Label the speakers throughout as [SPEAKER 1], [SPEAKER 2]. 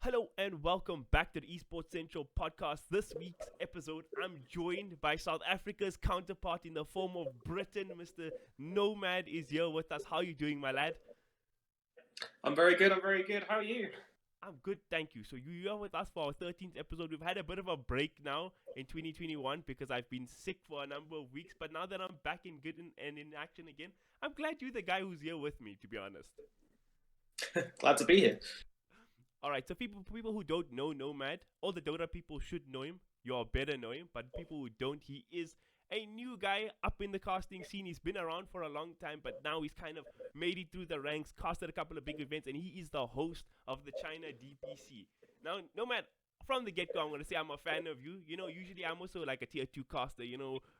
[SPEAKER 1] Hello and welcome back to the Esports Central podcast. This week's episode, I'm joined by South Africa's counterpart in the form of Britain. Mr. Nomad is here with us. How are you doing, my lad?
[SPEAKER 2] I'm very good. How are you?
[SPEAKER 1] I'm good, thank you. So you're here with us for our 13th episode. We've had a bit of a break now in 2021 because I've been sick for a number of weeks. But now that I'm back in good and in action again, I'm glad you're the guy who's here with me, to be honest.
[SPEAKER 2] Glad to be here.
[SPEAKER 1] Alright, so people who don't know Nomad, all the Dota people should know him. You better know him, but people who don't, he is a new guy up in the casting scene. He's been around for a long time, but now he's kind of made it through the ranks, casted a couple of big events, and he is the host of the China DPC. Now, Nomad, from the get-go, I'm going to say I'm a fan of you. You know, usually I'm also like a tier 2 caster,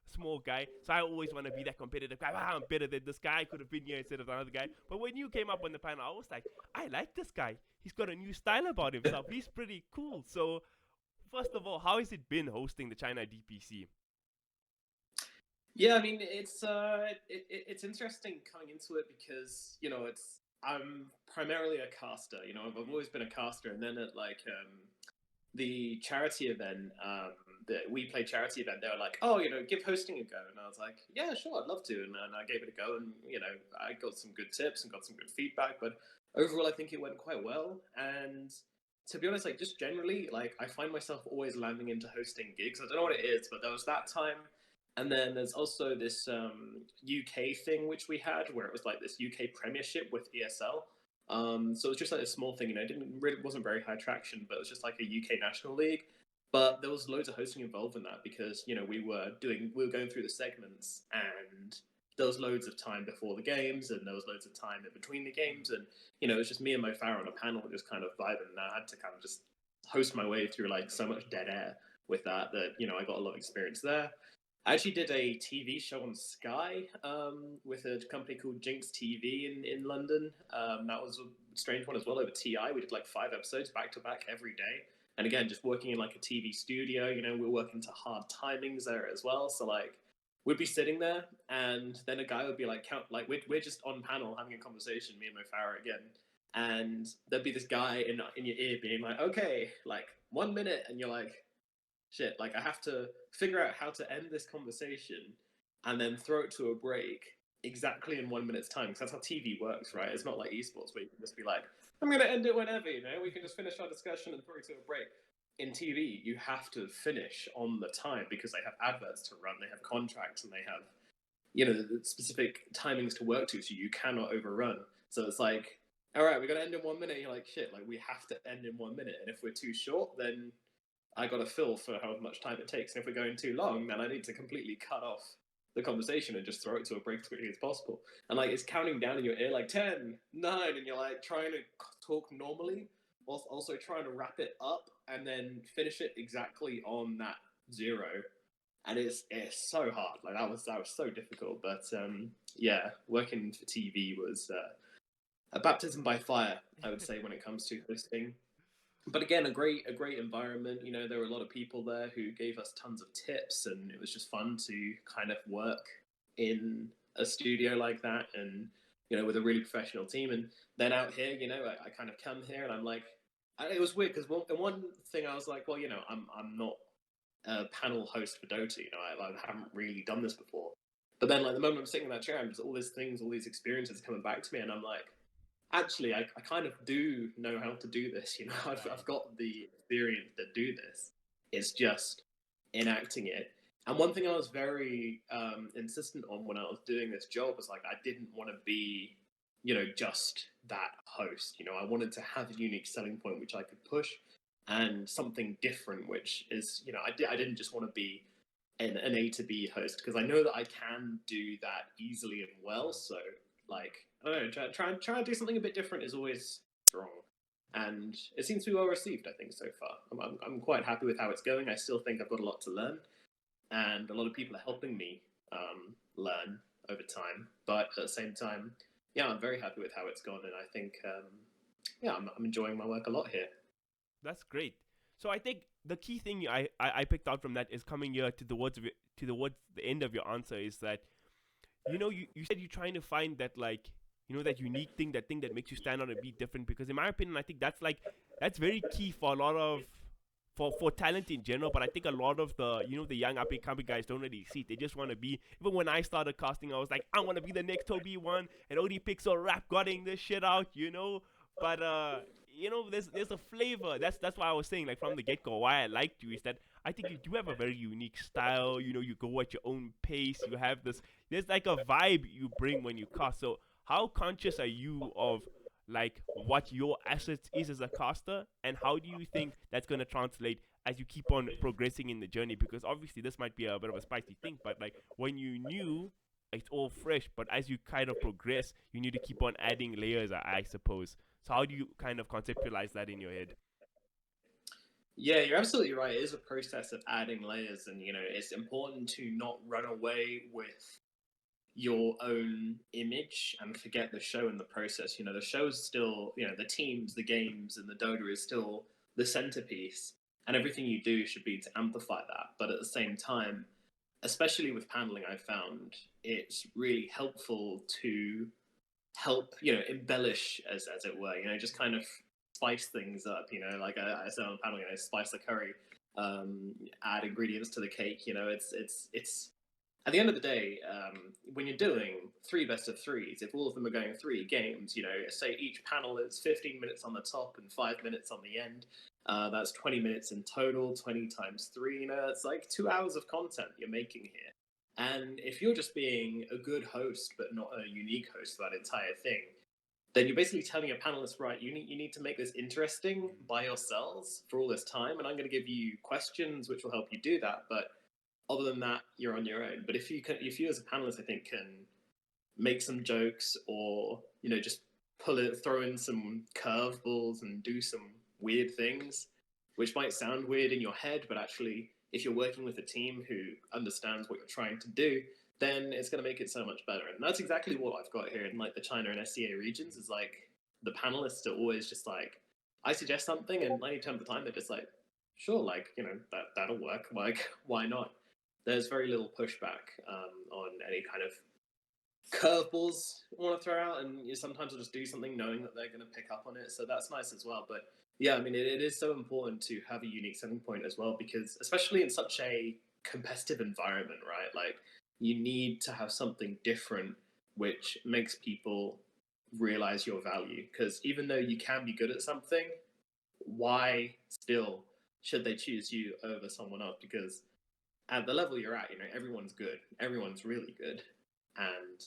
[SPEAKER 1] small guy. So I always want to be that competitive guy. I'm better than this guy. I could have been here instead of another guy. But when you came up on the panel, I was like, I like this guy. He's got a new style about himself. He's pretty cool. So, first of all, how has it been hosting the China DPC?
[SPEAKER 2] Yeah, I mean, it's interesting coming into it because, I'm primarily a caster. I've always been a caster. And then at the charity event, the We Play charity event, they were like, oh, give hosting a go. And I was like, yeah, sure, I'd love to. And I gave it a go, and, I got some good tips and got some good feedback. But overall, I think it went quite well. And to be honest, just generally, I find myself always landing into hosting gigs. I don't know what it is, but there was that time. And then there's also this UK thing which we had, where it was like this UK Premiership with ESL. So it was just like a small thing, wasn't very high traction, but it was just like a UK National League. But there was loads of hosting involved in that because we were going through the segments, and there was loads of time before the games, and there was loads of time in between the games, and it was just me and Mo Farah on a panel just kind of vibing, and I had to kind of just host my way through so much dead air with that I got a lot of experience there. I actually did a TV show on Sky with a company called Jinx TV in London. That was a strange one as well over TI. We did 5 episodes back to back every day. And again, just working in a TV studio, we're working to hard timings there as well. So we'd be sitting there, and then a guy would be we're just on panel having a conversation, me and Mo Farah again. And there'd be this guy in your ear being like, okay, 1 minute. And you're like, shit, I have to figure out how to end this conversation and then throw it to a break exactly in 1 minute's time. Because that's how TV works, right? It's not like esports where you can just be like, I'm going to end it whenever, we can just finish our discussion and throw it to a break. In TV, you have to finish on the time because they have adverts to run, they have contracts, and they have, the specific timings to work to, so you cannot overrun. So it's like, all right, we're going to end in 1 minute. You're like, shit, we have to end in 1 minute. And if we're too short, then I got to fill for however much time it takes. And if we're going too long, then I need to completely cut off the conversation and just throw it to a break as quickly as possible. And it's counting down in your ear, 10, 9, and you're trying to talk normally, whilst also trying to wrap it up and then finish it exactly on that 0. And it's so hard. That was so difficult. But yeah, working for TV was a baptism by fire, I would say, when it comes to hosting. But again, a great environment. There were a lot of people there who gave us tons of tips, and it was just fun to kind of work in a studio like that, and with a really professional team. And then out here, I kind of come here, and I'm like, it was weird because one thing I was like, well, I'm not a panel host for Dota. I haven't really done this before. But then, the moment I'm sitting in that chair, I'm just all these experiences coming back to me, and I'm like, actually, I kind of do know how to do this. I've got the experience to do this. It's just enacting it. And one thing I was very insistent on when I was doing this job was I didn't want to be, just that host. I wanted to have a unique selling point which I could push, and something different, which is, I didn't just want to be an A to B host, because I know that I can do that easily and well. So I don't know, try and do something a bit different is always strong, and it seems to be well received, I think, so far. I'm quite happy with how it's going. I still think I've got a lot to learn, and a lot of people are helping me learn over time. But at the same time, yeah, I'm very happy with how it's gone, and I think, I'm enjoying my work a lot here.
[SPEAKER 1] That's great. So I think the key thing I picked out from that is coming here towards the end of your answer is that, you said you're trying to find that that unique thing, that thing that makes you stand out and be different. Because in my opinion, I think that's that's very key for a lot of for talent in general. But I think a lot of the young up and coming guys don't really see it. They just want to be. Even when I started casting, I was like, I want to be the next Toby one, and OD Pixel rap gutting this shit out, But there's a flavor. That's why I was saying, like, from the get go, why I liked you is that I think you do have a very unique style. You go at your own pace. You have this. There's like a vibe you bring when you cast. So how conscious are you of like what your assets is as a caster, and how do you think that's going to translate as you keep on progressing in the journey? Because obviously this might be a bit of a spicy thing, but like when you knew, it's all fresh, but as you kind of progress, you need to keep on adding layers, I suppose. So how do you kind of conceptualize that in your head?
[SPEAKER 2] Yeah, you're absolutely right. It is a process of adding layers, and it's important to not run away with your own image and forget the show in the process. The show is still, the teams, the games, and the Dota is still the centerpiece, and everything you do should be to amplify that. But at the same time, especially with paneling, I found it's really helpful to help, embellish, as it were, just kind of spice things up, like I said on paneling, spice the curry, add ingredients to the cake. It's at the end of the day, when you're doing 3 best of 3s, if all of them are going 3 games, say each panel is 15 minutes on the top and 5 minutes on the end, that's 20 minutes in total. 20 times 3, it's like 2 hours of content you're making here. And if you're just being a good host but not a unique host for that entire thing, then you're basically telling your panelists, right, you need to make this interesting by yourselves for all this time, and I'm going to give you questions which will help you do that. But other than that, you're on your own. But if you as a panelist, I think, can make some jokes, or just throw in some curveballs and do some weird things, which might sound weird in your head, but actually, if you're working with a team who understands what you're trying to do, then it's going to make it so much better. And that's exactly what I've got here in like the China and SCA regions. Is like the panelists are always just like, I suggest something, and 90% of the time they're just like, sure, like that'll work. Like, why not? There's very little pushback on any kind of curveballs you want to throw out, and sometimes I'll just do something knowing that they're going to pick up on it. So that's nice as well. But yeah, I mean, it is so important to have a unique selling point as well, because especially in such a competitive environment, right? Like, you need to have something different which makes people realize your value. Because even though you can be good at something, why still should they choose you over someone else? Because at the level you're at, everyone's good. Everyone's really good. And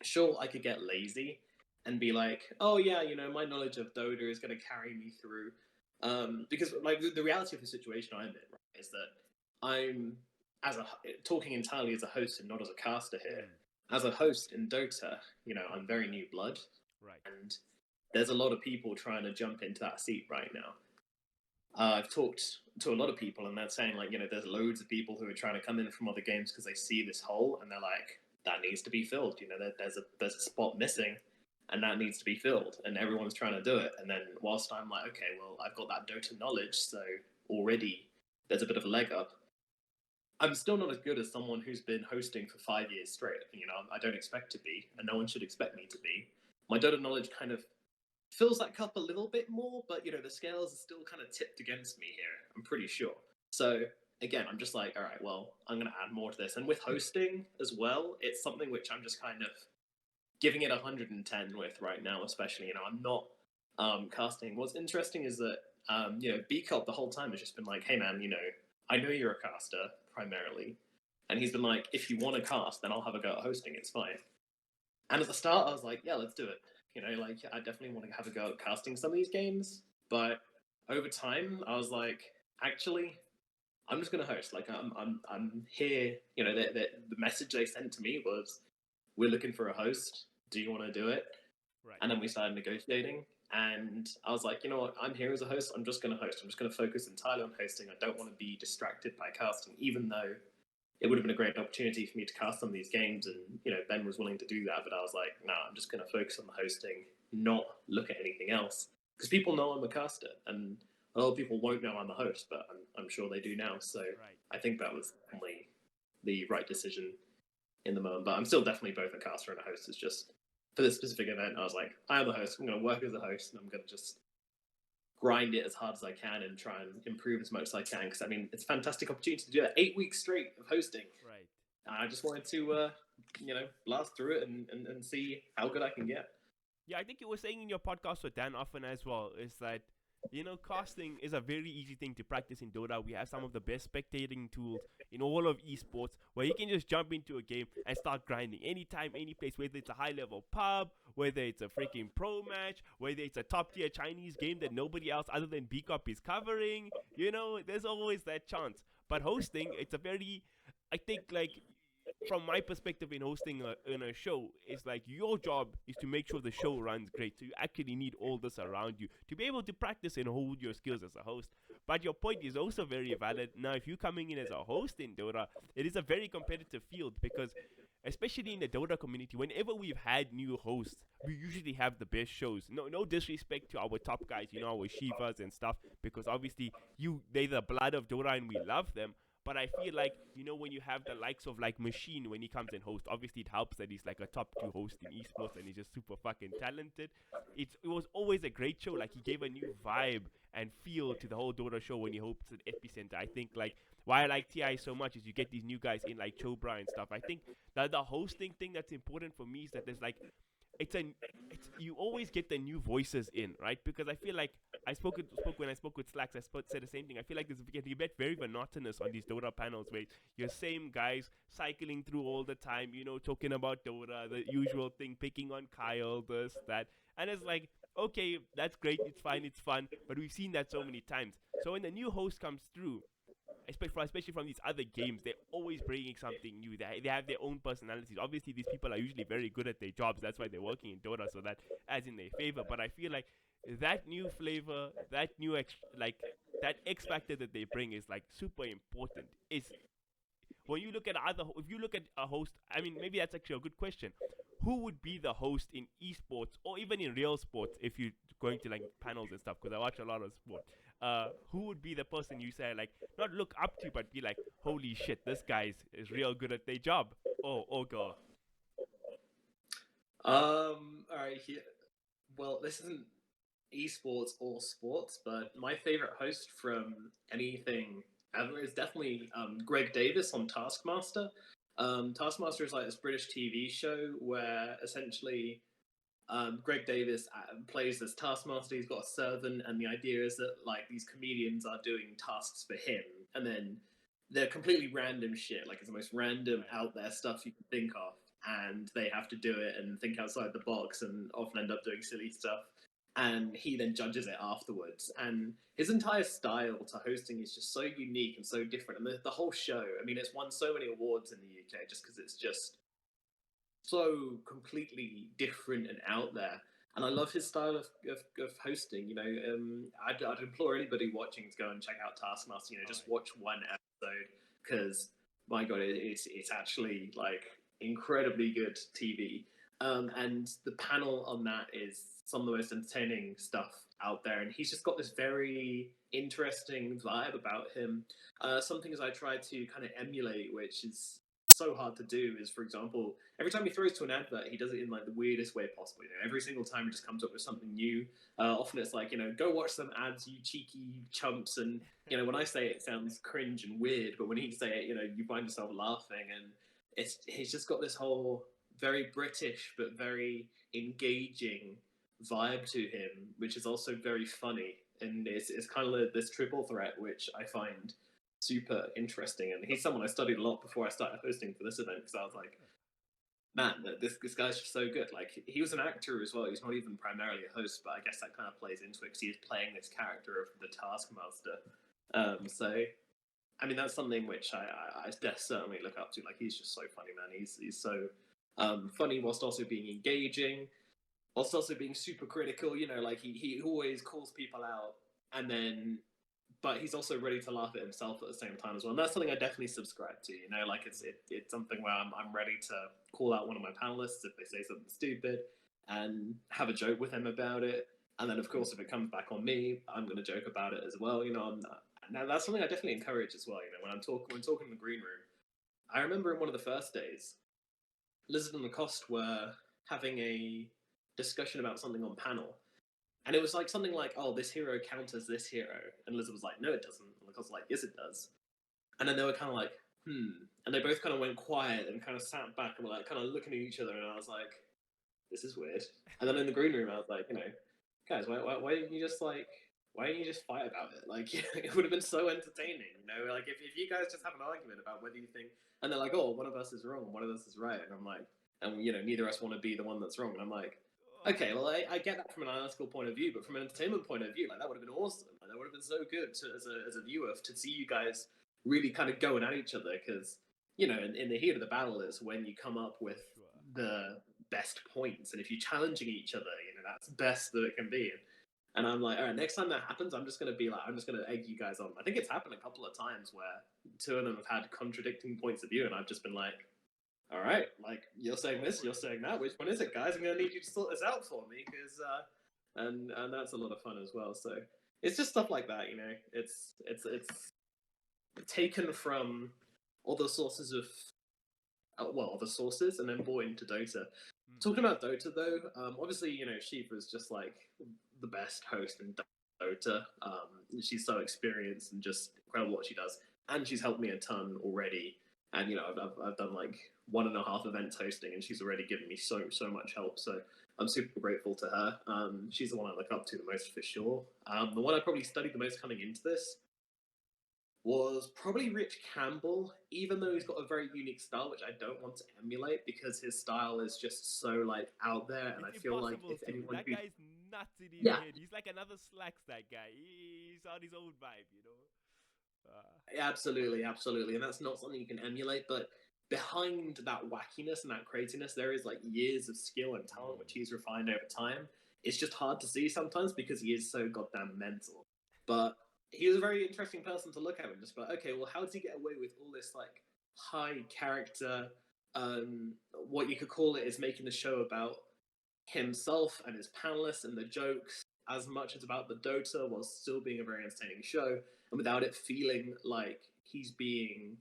[SPEAKER 2] sure, I could get lazy and be like, oh yeah, my knowledge of Dota is going to carry me through. Because like the reality of the situation I'm in, right, is that I'm talking entirely as a host and not as a caster here. As a host in Dota, I'm very new blood,
[SPEAKER 1] Right.
[SPEAKER 2] and there's a lot of people trying to jump into that seat right now. I've talked to a lot of people, and they're saying like, there's loads of people who are trying to come in from other games because they see this hole and they're like, that needs to be filled. There's a spot missing, and that needs to be filled, and everyone's trying to do it. And then whilst I'm like, okay, well, I've got that Dota knowledge, so already there's a bit of a leg up. I'm still not as good as someone who's been hosting for 5 years straight. I don't expect to be, and no one should expect me to be. My Dota knowledge kind of fills that cup a little bit more, but the scales are still kind of tipped against me here, I'm pretty sure. So again, I'm just like, all right, well, I'm going to add more to this. And with hosting as well, it's something which I'm just kind of giving it 110 with right now, especially. I'm not casting. What's interesting is that B-Cop the whole time has just been like, hey man, I know you're a caster primarily, and he's been like, if you want to cast, then I'll have a go at hosting, it's fine. And at the start I was like, yeah, let's do it. Like, I definitely want to have a go at casting some of these games. But over time, I was like, actually, I'm just going to host. Like, I'm here. The message they sent to me was, we're looking for a host. Do you want to do it?
[SPEAKER 1] Right.
[SPEAKER 2] And then we started negotiating. And I was like, you know what? I'm here as a host. I'm just going to host. I'm just going to focus entirely on hosting. I don't want to be distracted by casting, even though it would have been a great opportunity for me to cast some of these games, and Ben was willing to do that, but I was like, no, I'm just going to focus on the hosting, not look at anything else, because people know I'm a caster, and a lot of people won't know I'm a host, but I'm sure they do now. So
[SPEAKER 1] Right.
[SPEAKER 2] I think that was definitely the right decision in the moment. But I'm still definitely both a caster and a host. It's just for this specific event, I was like, I am a host. I'm going to work as a host, and I'm going to just grind it as hard as I can and try and improve as much as I can. Because I mean, it's a fantastic opportunity to do that. 8 weeks straight of hosting.
[SPEAKER 1] Right.
[SPEAKER 2] I just wanted to, blast through it and see how good I can get.
[SPEAKER 1] Yeah, I think you were saying in your podcast with Dan often as well, is that, casting is a very easy thing to practice in Dota. We have some of the best spectating tools in all of esports where you can just jump into a game and start grinding anytime, any place, whether it's a high-level pub, whether it's a freaking pro match, whether it's a top-tier Chinese game that nobody else other than BCOP is covering. There's always that chance. But hosting, it's a very, I think, like, from my perspective in hosting in a show, it's like your job is to make sure the show runs great. So you actually need all this around you to be able to practice and hold your skills as a host. But your point is also very valid. Now, if you're coming in as a host in Dota, it is a very competitive field because, especially in the Dota community, whenever we've had new hosts, we usually have the best shows. No disrespect to our top guys, our Shivas and stuff, because obviously they're the blood of Dota and we love them. But I feel like, when you have the likes of like Machine when he comes and hosts, obviously it helps that he's like a top 2 host in esports and he's just super fucking talented. It was always a great show. Like, he gave a new vibe and feel to the whole Dota show when he hosts at Epicenter. I think like why I like TI so much is you get these new guys in like Chobra and stuff. I think that the hosting thing that's important for me is that there's like, you always get the new voices in, right? Because I feel like when I spoke with Slacks, said the same thing. I feel like you get very monotonous on these Dota panels where your same guys cycling through all the time, talking about Dota, the usual thing, picking on Kyle, this, that. And it's like, okay, that's great, it's fine, it's fun, but we've seen that so many times. So when the new host comes through, especially from these other games, they're always bringing something new. They have their own personalities. Obviously, these people are usually very good at their jobs. That's why they're working in Dota, so that adds in their favor. But I feel like that new flavor, that new that X factor that they bring is like super important. When you look at if you look at a host, I mean, maybe that's actually a good question. Who would be the host in esports or even in real sports if you're going to like panels and stuff? Because I watch a lot of sport. Who would be the person you say like not look up to, but be like, holy shit, this guy is real good at their job? Oh god.
[SPEAKER 2] All right. Well, this isn't esports or sports, but my favorite host from anything ever is definitely Greg Davis on Taskmaster. Taskmaster is like this British TV show where essentially Greg Davis plays this Taskmaster. He's got a servant, and the idea is that like these comedians are doing tasks for him, and then they're completely random shit. Like, it's the most random, out there stuff you can think of, and they have to do it and think outside the box, and often end up doing silly stuff. And he then judges it afterwards. And his entire style to hosting is just so unique and so different. And the whole show, I mean, it's won so many awards in the UK just because it's just so completely different and out there. And I love his style of hosting. I'd implore anybody watching to go and check out Taskmaster. Just watch one episode because, my God, it's actually like incredibly good TV. And the panel on that is some of the most entertaining stuff out there. And he's just got this very interesting vibe about him. Some things I try to kind of emulate, which is so hard to do, is, for example, every time he throws to an advert, he does it in like the weirdest way possible. Every single time he just comes up with something new. Often it's like, go watch some ads, you cheeky chumps. And, when I say it, it sounds cringe and weird, but when he say it, you find yourself laughing. And he's just got this whole very British but very engaging vibe to him, which is also very funny. And it's kind of this triple threat, which I find super interesting. And he's someone I studied a lot before I started hosting for this event, because I was like, man, this guy's just so good. Like, he was an actor as well. He's not even primarily a host, but I guess that kind of plays into it because he's playing this character of the Taskmaster. So, I mean, that's something which I certainly look up to. Like, he's just so funny, man. He's so funny whilst also being engaging, whilst also being super critical. Like, he always calls people out, but he's also ready to laugh at himself at the same time as well. And that's something I definitely subscribe to. Like, it's something where I'm ready to call out one of my panelists if they say something stupid and have a joke with him about it. And then, of course, if it comes back on me, I'm going to joke about it as well. Now that's something I definitely encourage as well. When talking in the green room, I remember in one of the first days, Lizard and Lacoste were having a discussion about something on panel, And it was like something like, "Oh, this hero counters this hero," and Liz was like, "No, it doesn't." And I was like, "Yes, it does." And then they were kind of like, "Hmm," and they both kind of went quiet and kind of sat back and were like, kind of looking at each other. And I was like, "This is weird." And then in the green room, I was like, guys, why didn't you just like, why didn't you just fight about it? Like, it would have been so entertaining, like if you guys just have an argument about whether you think, and they're like, "Oh, one of us is wrong, one of us is right," and I'm like, and neither of us want to be the one that's wrong, and I'm like, okay, well, I get that from an analytical point of view, but from an entertainment point of view, like that would have been awesome. Like, that would have been so good as a viewer to see you guys really kind of going at each other, because in the heat of the battle is when you come up with the best points, and if you're challenging each other, that's best that it can be. And I'm like, all right, next time that happens, I'm just gonna egg you guys on. I think it's happened a couple of times where two of them have had contradicting points of view, and I've just been like, all right, like you're saying this, you're saying that. Which one is it, guys? I'm gonna need you to sort this out for me, because and that's a lot of fun as well. So it's just stuff like that, It's taken from other sources of other sources, and then brought into Dota. Talking about Dota though, obviously Shiva is just like the best host in Dota. She's so experienced and just incredible what she does, and she's helped me a ton already. And I've done like 1.5 events hosting, and she's already given me so much help. So I'm super grateful to her. She's the one I look up to the most for sure. The one I probably studied the most coming into this was probably Rich Campbell, even though he's got a very unique style, which I don't want to emulate because his style is just so like out there, and
[SPEAKER 1] it's
[SPEAKER 2] I feel like if
[SPEAKER 1] to.
[SPEAKER 2] anyone
[SPEAKER 1] That guy's nuts in his head. He's like another Slacks. That guy, he's on his own vibe,
[SPEAKER 2] Absolutely, and that's not something you can emulate. But behind that wackiness and that craziness, there is like years of skill and talent which he's refined over time. It's just hard to see sometimes because he is so goddamn mental. But he was a very interesting person to look at and just like, okay, well, how does he get away with all this like high character? What you could call it is making the show about himself and his panelists and the jokes as much as about the Dota, while still being a very entertaining show, and without it feeling like he's being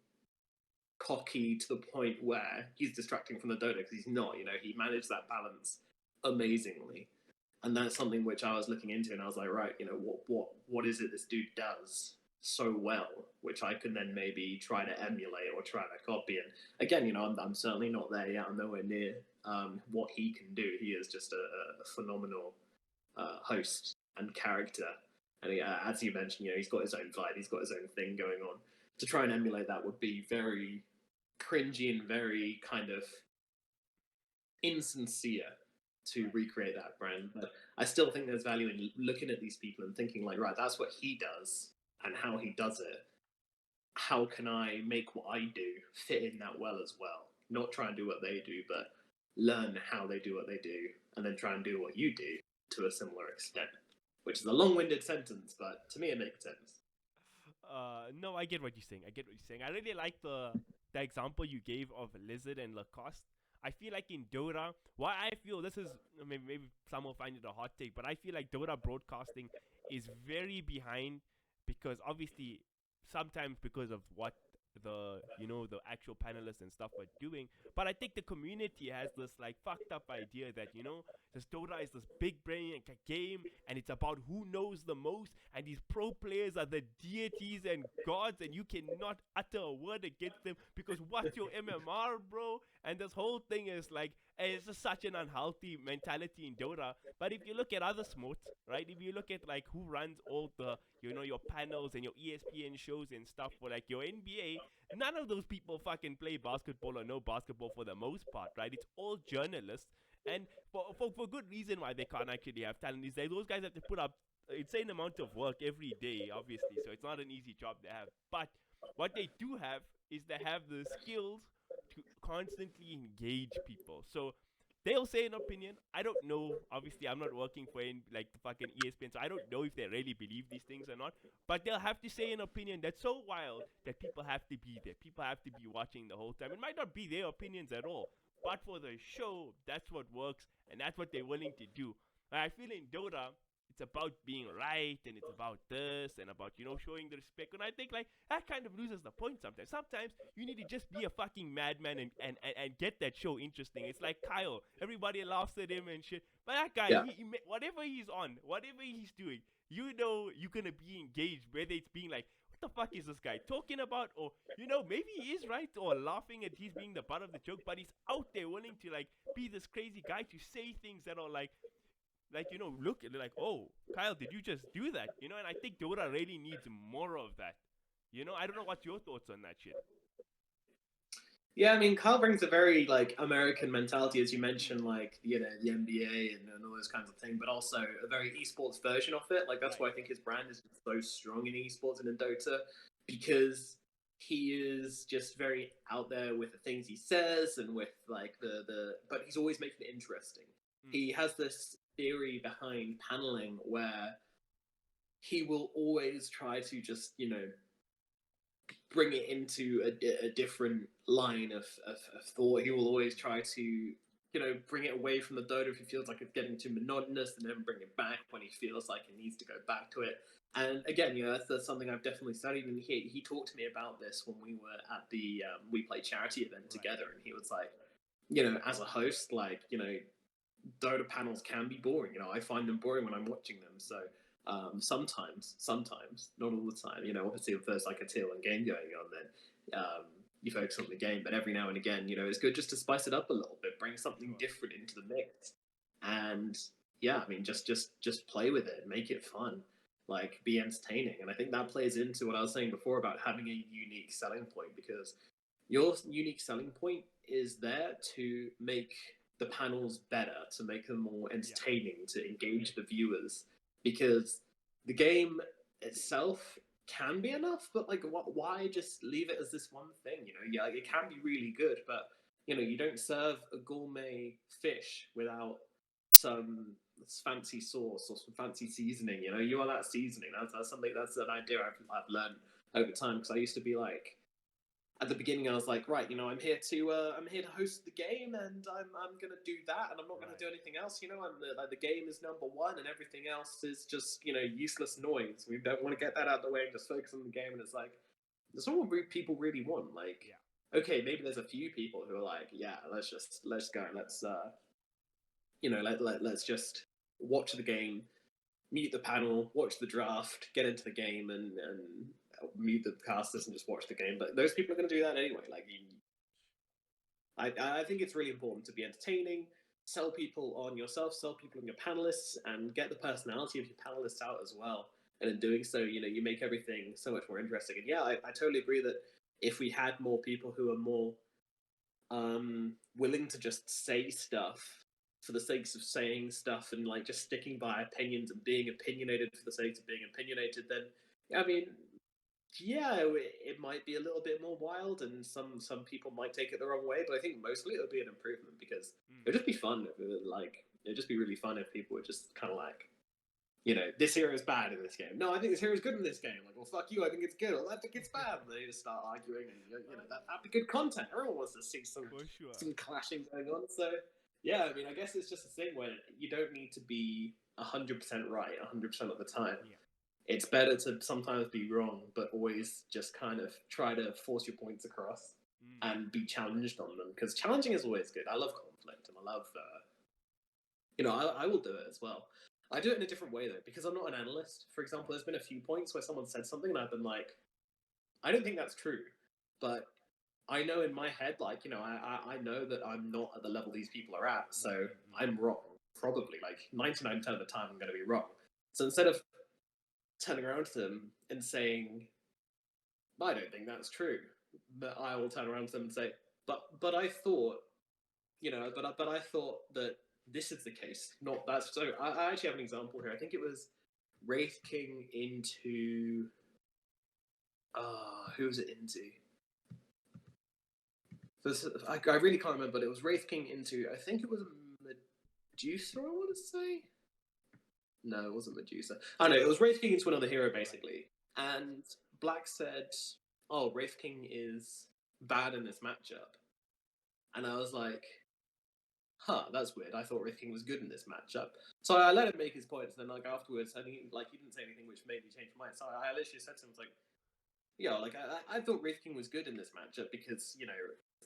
[SPEAKER 2] cocky to the point where he's distracting from the Dota, because he's not. He managed that balance amazingly. And that's something which I was looking into, and I was like, right, what is it this dude does so well, which I can then maybe try to emulate or try to copy. And again, I'm certainly not there yet. I'm nowhere near what he can do. He is just a phenomenal host and character. And as you mentioned, he's got his own vibe. He's got his own thing going on. To try and emulate that would be very cringy and very kind of insincere to recreate that brand. But I still think there's value in looking at these people and thinking like, right, that's what he does and how he does it. How can I make what I do fit in that well as well? Not try and do what they do, but learn how they do what they do, and then try and do what you do to a similar extent. Which is a long-winded sentence, but to me it makes sense.
[SPEAKER 1] No, I get what you're saying. I really like the example you gave of Lizard and Lacoste. I feel like in Dota, why I feel this is, maybe some will find it a hot take, but I feel like Dota broadcasting is very behind, because obviously sometimes because of what the actual panelists and stuff are doing. But I think the community has this like fucked up idea that this Dota is this big brain game, and it's about who knows the most, and these pro players are the deities and gods, and you cannot utter a word against them because what's your MMR, bro? And this whole thing is like, it's just such an unhealthy mentality in Dota. But if you look at other sports, right? If you look at like who runs all the your panels and your ESPN shows and stuff for like your NBA, none of those people fucking play basketball or know basketball for the most part, right? It's all journalists, and for good reason why they can't actually have talent is that those guys have to put up insane amount of work every day, obviously. So it's not an easy job they have. But what they do have is they have the skills to constantly engage people. So they'll say an opinion. I don't know. Obviously, I'm not working for like the fucking ESPN, so I don't know if they really believe these things or not. But they'll have to say an opinion that's so wild that people have to be there. People have to be watching the whole time. It might not be their opinions at all, but for the show, that's what works, and that's what they're willing to do. And I feel in Dota, it's about being right, and it's about this, and about, you know, showing the respect. And I think, like, that kind of loses the point sometimes. Sometimes you need to just be a fucking madman and get that show interesting. It's like Kyle. Everybody laughs at him and shit. But that guy,
[SPEAKER 2] Yeah.
[SPEAKER 1] whatever he's on, whatever he's doing, you know you're going to be engaged, whether it's being like, what the fuck is this guy talking about? Or, you know, maybe he is right, or laughing at he's being the butt of the joke, but he's out there willing to, like, be this crazy guy to say things that are like, you know, look, like, oh, Kyle, did you just do that? You know, and I think Dota really needs more of that. You know, I don't know what's your thoughts on that shit.
[SPEAKER 2] Yeah, I mean, Kyle brings a very, like, American mentality, as you mentioned, like, you know, the NBA and all those kinds of things, but also a very esports version of it. Like, that's why I think his brand is so strong in esports and in Dota, because he is just very out there with the things he says and with, like, but he's always making it interesting. He has this theory behind paneling where he will always try to just, you know, bring it into a different line of thought. He will always try to, you know, bring it away from the Dota if he feels like it's getting too monotonous, and then bring it back when he feels like he needs to go back to it. And again, you know, that's something I've definitely studied. And he talked to me about this when we were at the We Play charity event together, and he was like, you know, as a host, like, you know, Dota panels can be boring. You know, I find them boring when I'm watching them. So sometimes, not all the time. You know, obviously if there's like a tier 1 game going on, then you focus on the game. But every now and again, you know, it's good just to spice it up a little bit, bring something different into the mix. And yeah, I mean, just play with it, make it fun, like, be entertaining. And I think that plays into what I was saying before about having a unique selling point, because your unique selling point is there to make the panels better, to make them more entertaining, to engage the viewers. Because the game itself can be enough, but, like, why just leave it as this one thing? You know, yeah, it can be really good, but, you know, you don't serve a gourmet fish without some fancy sauce or some fancy seasoning. You know, you are that seasoning. That's something. That's an idea I've learned over time, because I used to be like, at the beginning, I was like, right, you know, I'm here to host the game, and I'm gonna do that, and I'm not gonna do anything else. You know, the game is number one, and everything else is just, you know, useless noise. We don't want to get that out of the way and just focus on the game. And it's like, that's not what people really want. Like, okay, maybe there's a few people who are like, yeah, let's go, you know, let's just watch the game, mute the panel, watch the draft, get into the game, and mute the casters and just watch the game. But those people are going to do that anyway. Like, I think it's really important to be entertaining, sell people on yourself, sell people on your panelists, and get the personality of your panelists out as well. And in doing so, you know, you make everything so much more interesting. And yeah, I totally agree that if we had more people who are more willing to just say stuff for the sake of saying stuff, and, like, just sticking by opinions and being opinionated for the sake of being opinionated, then, I mean, yeah, it might be a little bit more wild, and some people might take it the wrong way, but I think mostly it'll be an improvement, because it'll just be fun. It'd just be really fun if people were just kind of like, you know, this hero is bad in this game. No, I think this hero is good in this game. Like, well, fuck you, I think it's good. Well, I think it's bad. And they just start arguing, and, you know, that'd be good content. Everyone wants to see some clashing going on. So yeah, I mean, I guess it's just a thing where you don't need to be 100% right 100% of the time. It's better to sometimes be wrong, but always just kind of try to force your points across and be challenged on them, because challenging is always good. I love conflict, and I love, you know, I will do it as well. I do it in a different way, though, because I'm not an analyst. For example, there's been a few points where someone said something and I've been like, I don't think that's true, but I know in my head, like, you know, I know that I'm not at the level these people are at, so I'm wrong. Probably, like, 99% of the time I'm going to be wrong. So instead of turning around to them and saying, I don't think that's true, but I will turn around to them and say, but I thought, you know, but I thought that this is the case, not that's. So I actually have an example here. I think it was Wraith King into, who was it into? I really can't remember, but it was Wraith King into, I think it was Medusa, I want to say? No, it wasn't Medusa. Oh no, it was Wraith King into another hero, basically. And Black said, oh, Wraith King is bad in this matchup. And I was like, that's weird. I thought Wraith King was good in this matchup. So I let him make his points, and then like afterwards, and he didn't say anything which made me change my mind. So I literally said to him, like, yeah, like I thought Wraith King was good in this matchup because, you know,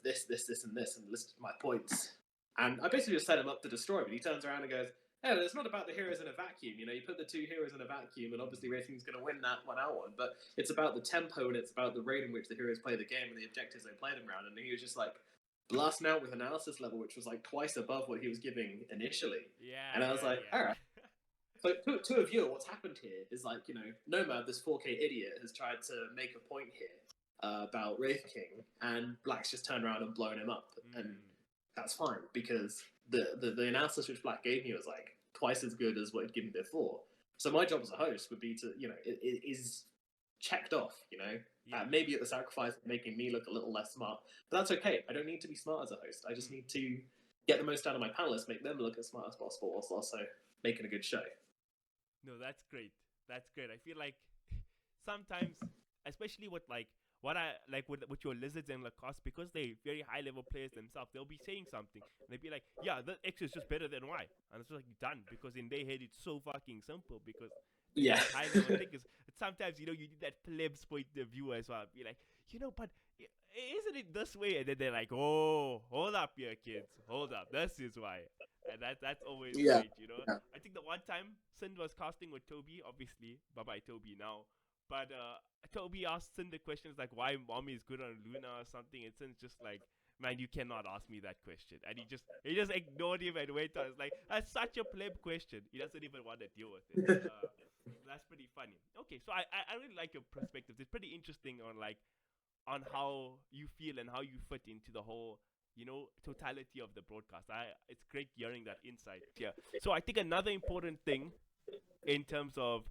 [SPEAKER 2] this, and this, and listed my points. And I basically just set him up to destroy, but he turns around and goes, hey, it's not about the heroes in a vacuum. You know, you put the two heroes in a vacuum, and obviously Wraith King's going to win that 1 hour. But it's about the tempo, and it's about the rate in which the heroes play the game and the objectives they play them around. And he was just like blasting out with analysis level, which was like twice above what he was giving initially.
[SPEAKER 1] Yeah.
[SPEAKER 2] And I was like, all right. So to a viewer, what's happened here is like, you know, Nomad, this 4K idiot, has tried to make a point here about Wraith King, and Black's just turned around and blown him up, and that's fine because the analysis which Black gave me was like twice as good as what he'd given before. So my job as a host would be to, you know, it is checked off, you know, maybe at the sacrifice of making me look a little less smart, but that's okay. I don't need to be smart as a host. I just need to get the most out of my panelists, make them look as smart as possible, whilst also making a good show.
[SPEAKER 1] No, that's great. That's great. I feel like sometimes, especially with like what I like with your Lizards and Lacoste, because they're very high level players themselves, they'll be saying something and they'll be like, yeah, the X is just better than Y. And it's just like done, because in their head it's so fucking simple, because high level thinkers. Sometimes, you know, you need that plebs point of view as well. Be like, you know, but isn't it this way? And then they're like, oh, hold up here, kids. Hold up. This is why. And that's always great, you know. Yeah. I think the one time Sind was casting with Toby, obviously, bye-bye Toby now. But Toby asked Sind the questions like why Mommy is good on Luna or something. And Sind's just like, man, you cannot ask me that question. And he just ignored him and went on. It's like, that's such a pleb question. He doesn't even want to deal with it. That's pretty funny. Okay, so I really like your perspective. It's pretty interesting on how you feel and how you fit into the whole, you know, totality of the broadcast. It's great hearing that insight. Yeah. So I think another important thing in terms of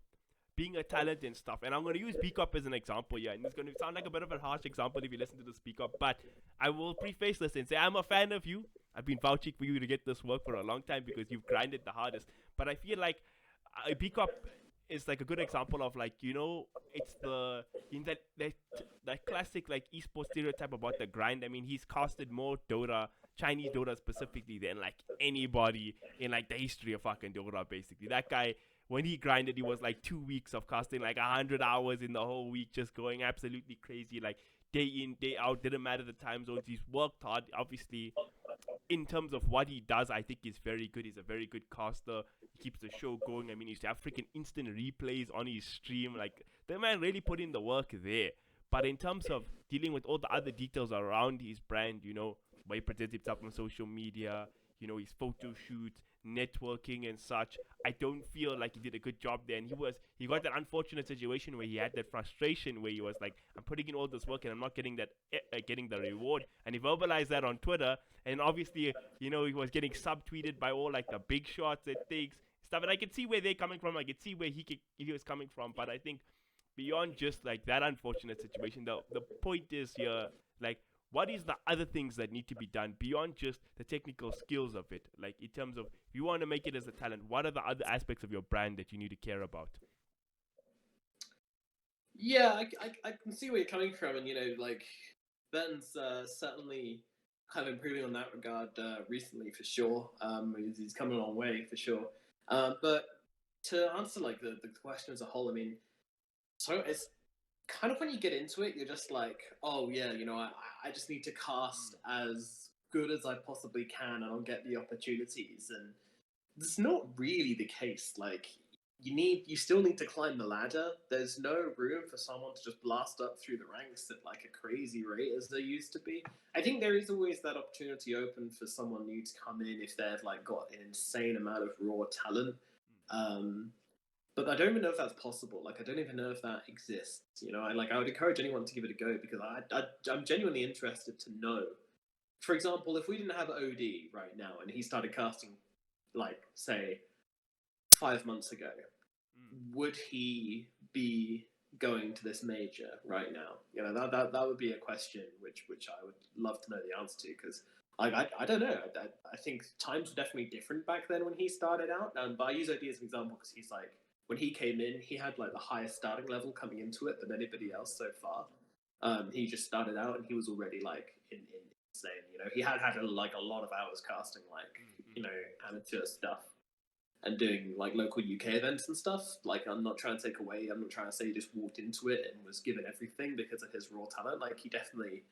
[SPEAKER 1] being a talent and stuff, and I'm going to use Speak Up as an example here, and it's going to sound like a bit of a harsh example if you listen to the Speak Up, but I will preface this and say I'm a fan of you. I've been vouching for you to get this work for a long time because you've grinded the hardest. But I feel like Speak Up is like a good example of, like, you know, it's that classic like esports stereotype about the grind. I mean, he's casted more Dota, Chinese Dota specifically, than like anybody in like the history of fucking Dota. Basically, that guy, when he grinded, he was like 2 weeks of casting like 100 hours in the whole week, just going absolutely crazy, like day in, day out. Didn't matter the time zones. He's worked hard, obviously. In terms of what he does, I think he's very good. He's a very good caster. He keeps the show going. I mean, he used to have freaking instant replays on his stream. Like, the man really put in the work there. But in terms of dealing with all the other details around his brand, you know, where he presents himself on social media, you know, his photo shoots, networking and such, I don't feel like he did a good job there. And he got that unfortunate situation where he had that frustration where he was like, I'm putting in all this work and I'm not getting the reward. And he verbalized that on Twitter. And obviously, you know, he was getting subtweeted by all like the big shots and things, stuff. And I can see where they're coming from. I can see where he was coming from. But I think beyond just like that unfortunate situation, the point is here, like, what is the other things that need to be done beyond just the technical skills of it? Like, in terms of, if you want to make it as a talent, what are the other aspects of your brand that you need to care about?
[SPEAKER 2] Yeah, I can see where you're coming from. And, you know, like, Ben's certainly kind of improving on that regard recently, for sure. He's coming a long way, for sure. But to answer, like, the question as a whole, I mean, so it's kind of when you get into it, you're just like, oh yeah, you know, I just need to cast as good as I possibly can and I'll get the opportunities. And that's not really the case. Like, you still need to climb the ladder. There's no room for someone to just blast up through the ranks at like a crazy rate as there used to be. I think there is always that opportunity open for someone new to come in if they've like got an insane amount of raw talent. But I don't even know if that's possible. Like, I don't even know if that exists. You know, I would encourage anyone to give it a go because I'm genuinely interested to know. For example, if we didn't have OD right now and he started casting, like, say, 5 months ago, would he be going to this major right now? You know, that would be a question which I would love to know the answer to, because I don't know. I think times were definitely different back then when he started out. But I use OD as an example because he's like, when he came in, he had like the highest starting level coming into it than anybody else so far. He just started out and he was already like in insane. You know, he had like a lot of hours casting, like you know, amateur stuff and doing like local UK events and stuff. Like, I'm not trying to take away. I'm not trying to say he just walked into it and was given everything because of his raw talent. Like, he definitely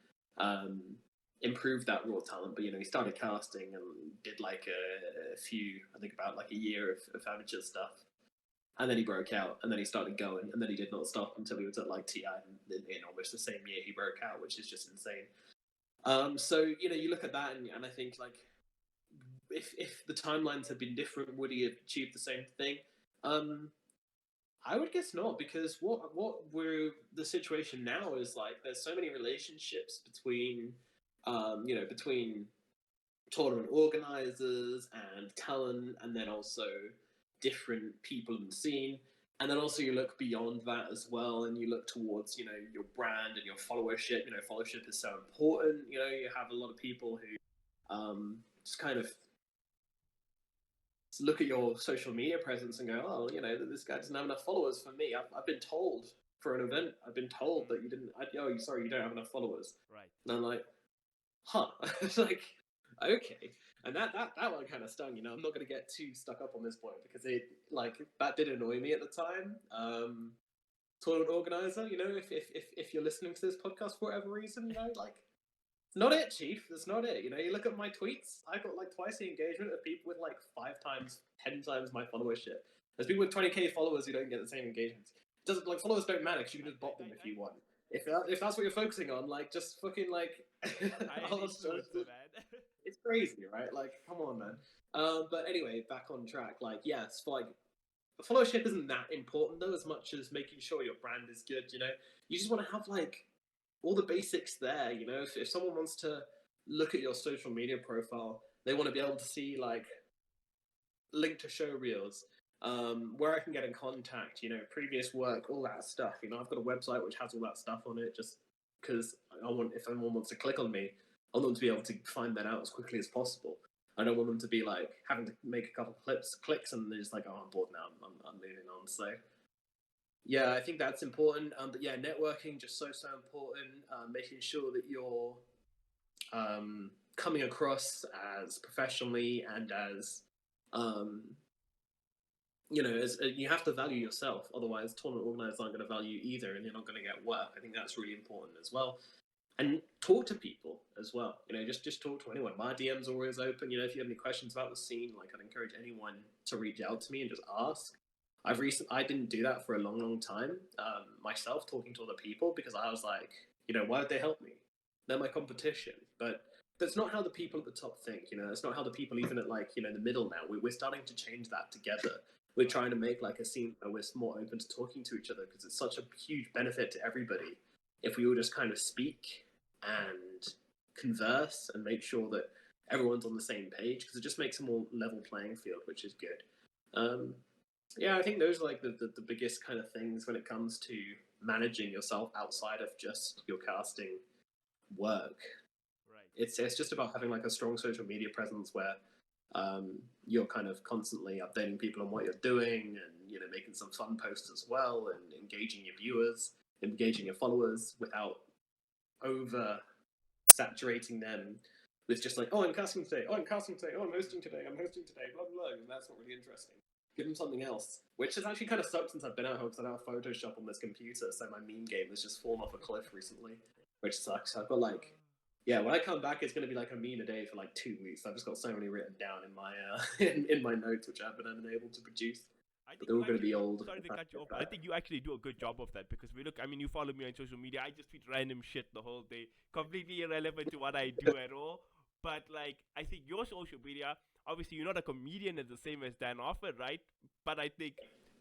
[SPEAKER 2] improved that raw talent. But you know, he started casting and did like a few, I think about like a year of amateur stuff. And then he broke out, and then he started going, and then he did not stop until he was at like TI in almost the same year he broke out, which is just insane. So you know, you look at that, and I think like if the timelines had been different, would he have achieved the same thing? I would guess not, because what we're the situation now is like there's so many relationships between you know, between tournament organizers and talent, and then also different people in the scene. And then also you look beyond that as well, and you look towards, you know, your brand and your followership. You know, followership is so important. You know, you have a lot of people who just kind of look at your social media presence and go, oh, you know, this guy doesn't have enough followers for me. I've been told for an event, I've been told that you didn't, oh, sorry, you don't have enough followers.
[SPEAKER 1] Right.
[SPEAKER 2] And I'm like, huh. It's like, okay. And that one kind of stung, you know. I'm not going to get too stuck up on this point because it, like, that did annoy me at the time. Tournament organizer, you know, if you're listening to this podcast for whatever reason, you know, like, it's not it, Chief. That's not it. You know, you look at my tweets, I got like twice the engagement of people with like 5 times, 10 times my followership. There's people with 20k followers who don't get the same engagements. It doesn't, like, followers don't matter because you can just bot them if you want. If that's what you're focusing on, like, just fucking like, it's crazy, right? Like, come on, man. But anyway, back on track. Like, yes, like, followership isn't that important though, as much as making sure your brand is good. You know, you just want to have like all the basics there. You know, if someone wants to look at your social media profile, they want to be able to see like link to show reels, where I can get in contact, you know, previous work, all that stuff. You know, I've got a website which has all that stuff on it, just because I want, if anyone wants to click on me, I want them to be able to find that out as quickly as possible. I don't want them to be like having to make a couple of clicks, and they're just like, oh, I'm bored now, I'm moving on. So yeah, I think that's important. But yeah, networking, just so important. Making sure that you're coming across as professionally and as you know, as you have to value yourself. Otherwise, tournament organizers aren't going to value you either, and you're not going to get work. I think that's really important as well. And talk to people as well. You know, just talk to anyone. My DM's always open. You know, if you have any questions about the scene, like, I'd encourage anyone to reach out to me and just ask. I didn't do that for a long time myself, talking to other people, because I was like, you know, why would they help me? They're my competition. But that's not how the people at the top think. You know, that's not how the people even at, like, you know, the middle now. We're starting to change that together. We're trying to make like a scene where we're more open to talking to each other, because it's such a huge benefit to everybody if we all just kind of speak and converse and make sure that everyone's on the same page, because it just makes a more level playing field, which is good. Yeah, I think those are like the biggest kind of things when it comes to managing yourself outside of just your casting work.
[SPEAKER 1] Right.
[SPEAKER 2] It's just about having like a strong social media presence where you're kind of constantly updating people on what you're doing, and, you know, making some fun posts as well, and engaging your viewers, engaging your followers without over saturating them with just like, oh, I'm casting today, oh, I'm casting today, oh, I'm hosting today, blah, blah, blah, and that's not really interesting. Give them something else, which has actually kind of sucked since I've been at home, because I don't have Photoshop on this computer, so my meme game has just fallen off a cliff recently, which sucks. I've got like, yeah, when I come back, it's going to be like a meme a day for like 2 weeks. I've just got so many written down in my in my notes, which I've been unable to produce. But they're all going to be old.
[SPEAKER 1] Sorry to cut you off, but I think you actually do a good job of that, because I mean, you follow me on social media. I just tweet random shit the whole day, completely irrelevant to what I do at all. But like, I think your social media, obviously, you're not a comedian as the same as Dan Offord, right? But I think,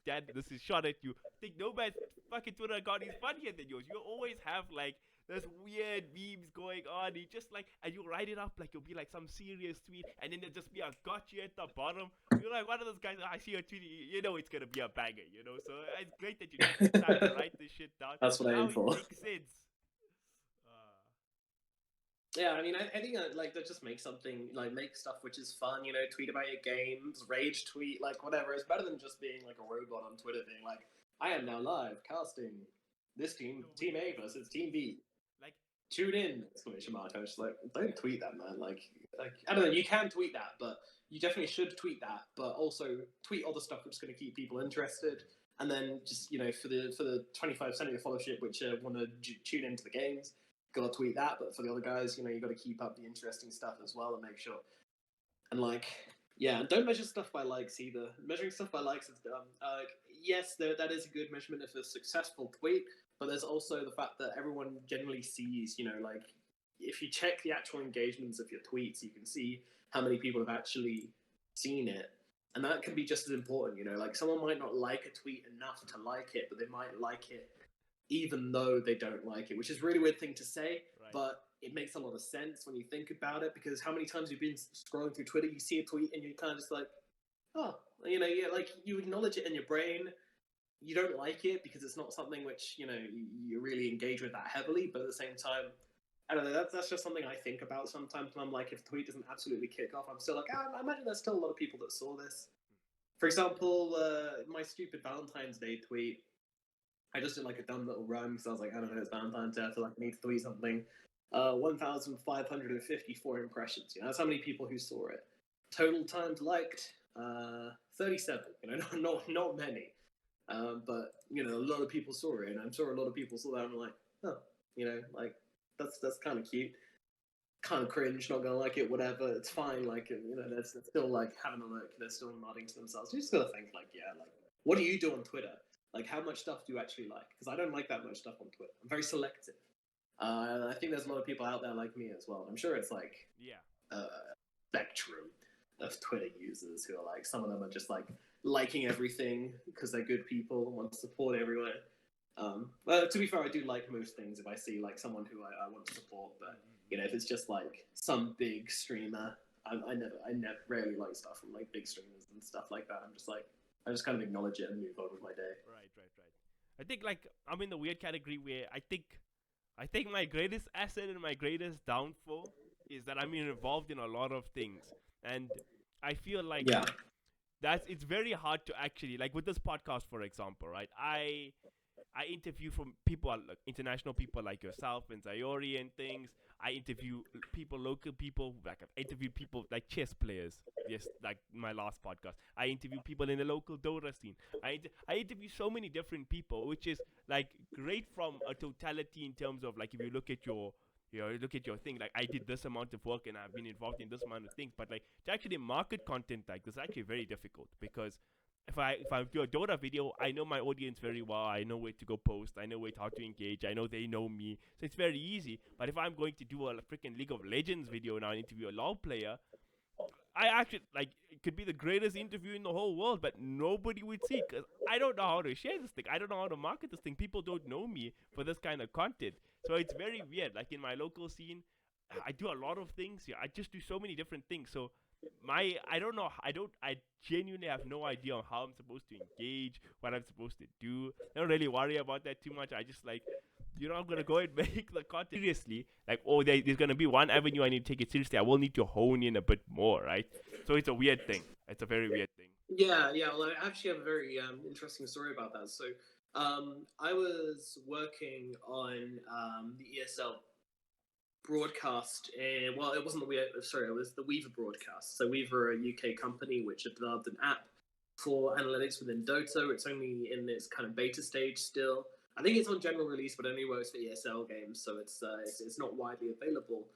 [SPEAKER 1] Dan, this is shot at you. I think Nomad's fucking Twitter account is funnier than yours. You always have like there's weird memes going on. You just like, and you write it up like it'll be like some serious tweet, and then there'll just be a gotcha at the bottom. You're like one of those guys. I see your tweet, you know it's gonna be a banger, you know. So it's great that you take the time to write this shit down.
[SPEAKER 2] That's what I aim for.
[SPEAKER 1] It makes sense.
[SPEAKER 2] Yeah, I mean, I think like that just make something, like make stuff which is fun, you know, tweet about your games, rage tweet, like whatever. It's better than just being like a robot on Twitter being like, I am now live casting this team A versus Team B.
[SPEAKER 1] Like,
[SPEAKER 2] tune in! Exclamation mark. I was just like, don't tweet that, man. Like I don't know. You can tweet that, but you definitely should tweet that. But also tweet other stuff which is going to keep people interested. And then just for the 25% of your followership which want to tune into the games, gotta tweet that. But for the other guys, you got to keep up the interesting stuff as well and make sure. And and don't measure stuff by likes either. Measuring stuff by likes is dumb. Yes, that is a good measurement of a successful tweet, but there's also the fact that everyone generally sees, if you check the actual engagements of your tweets, you can see how many people have actually seen it. And that can be just as important, someone might not like a tweet enough to like it, but they might like it even though they don't like it, which is a really weird thing to say, right. But it makes a lot of sense when you think about it, because how many times you've been scrolling through Twitter, you see a tweet and you're kind of just like, oh, you acknowledge it in your brain. You don't like it because it's not something which, you really engage with that heavily, but at the same time, I don't know, that's just something I think about sometimes, and I'm like, if the tweet doesn't absolutely kick off, I'm still like, I imagine there's still a lot of people that saw this. For example, my stupid Valentine's Day tweet, I just did a dumb little run, because I was like, I don't know, it's Valentine's Day, I feel like I need to tweet something. 1,554 impressions, that's how many people who saw it. Total times liked, 37, not many. But, a lot of people saw it, and I'm sure a lot of people saw that, and I'm like, oh, that's kind of cute, kind of cringe, not gonna like it, whatever, it's fine, they're still having a look, they're still nodding to themselves. You just gotta think what do you do on Twitter? How much stuff do you actually like? Because I don't like that much stuff on Twitter. I'm very selective. I think there's a lot of people out there like me as well. I'm sure it's spectrum of Twitter users who are some of them are just liking everything because they're good people and want to support everyone. But to be fair, I do like most things if I see someone who I want to support. But if it's just some big streamer, I never rarely like stuff from big streamers and stuff like that. I just kind of acknowledge it and move on with my day.
[SPEAKER 1] Right. I think I'm in the weird category where I think my greatest asset and my greatest downfall is that I'm involved in a lot of things, and I feel it's very hard to actually with this podcast, for example, right? I interview from people, international people like yourself and Zayori and things. I interview local people, I interview people like chess players. Yes, my last podcast. I interview people in the local Dota scene. I interview so many different people, which is great from a totality in terms of if you look at your thing, I did this amount of work and I've been involved in this amount of things, but to actually market content this is actually very difficult, because if I do a Dota video, I know my audience very well. I know where to go post. I know how to engage. I know they know me. So it's very easy. But if I'm going to do a freaking League of Legends video and I interview a LoL player, I actually, it could be the greatest interview in the whole world, but nobody would see, because I don't know how to share this thing. I don't know how to market this thing. People don't know me for this kind of content. So it's very weird. In my local scene, I do a lot of things. I just do so many different things. So I don't know. I genuinely have no idea on how I'm supposed to engage, what I'm supposed to do. I don't really worry about that too much. I just I'm gonna go and make the content seriously. There's gonna be one avenue I need to take it seriously. I will need to hone in a bit more, right? So it's a weird thing. It's a very weird thing.
[SPEAKER 2] Yeah. Well, I actually have a very interesting story about that. So, I was working on the ESL broadcast. It wasn't it was the Weaver broadcast. So Weaver are a UK company which have developed an app for analytics within Dota. It's only in its kind of beta stage still. I think it's on general release, but only works for ESL games, so it's not widely available.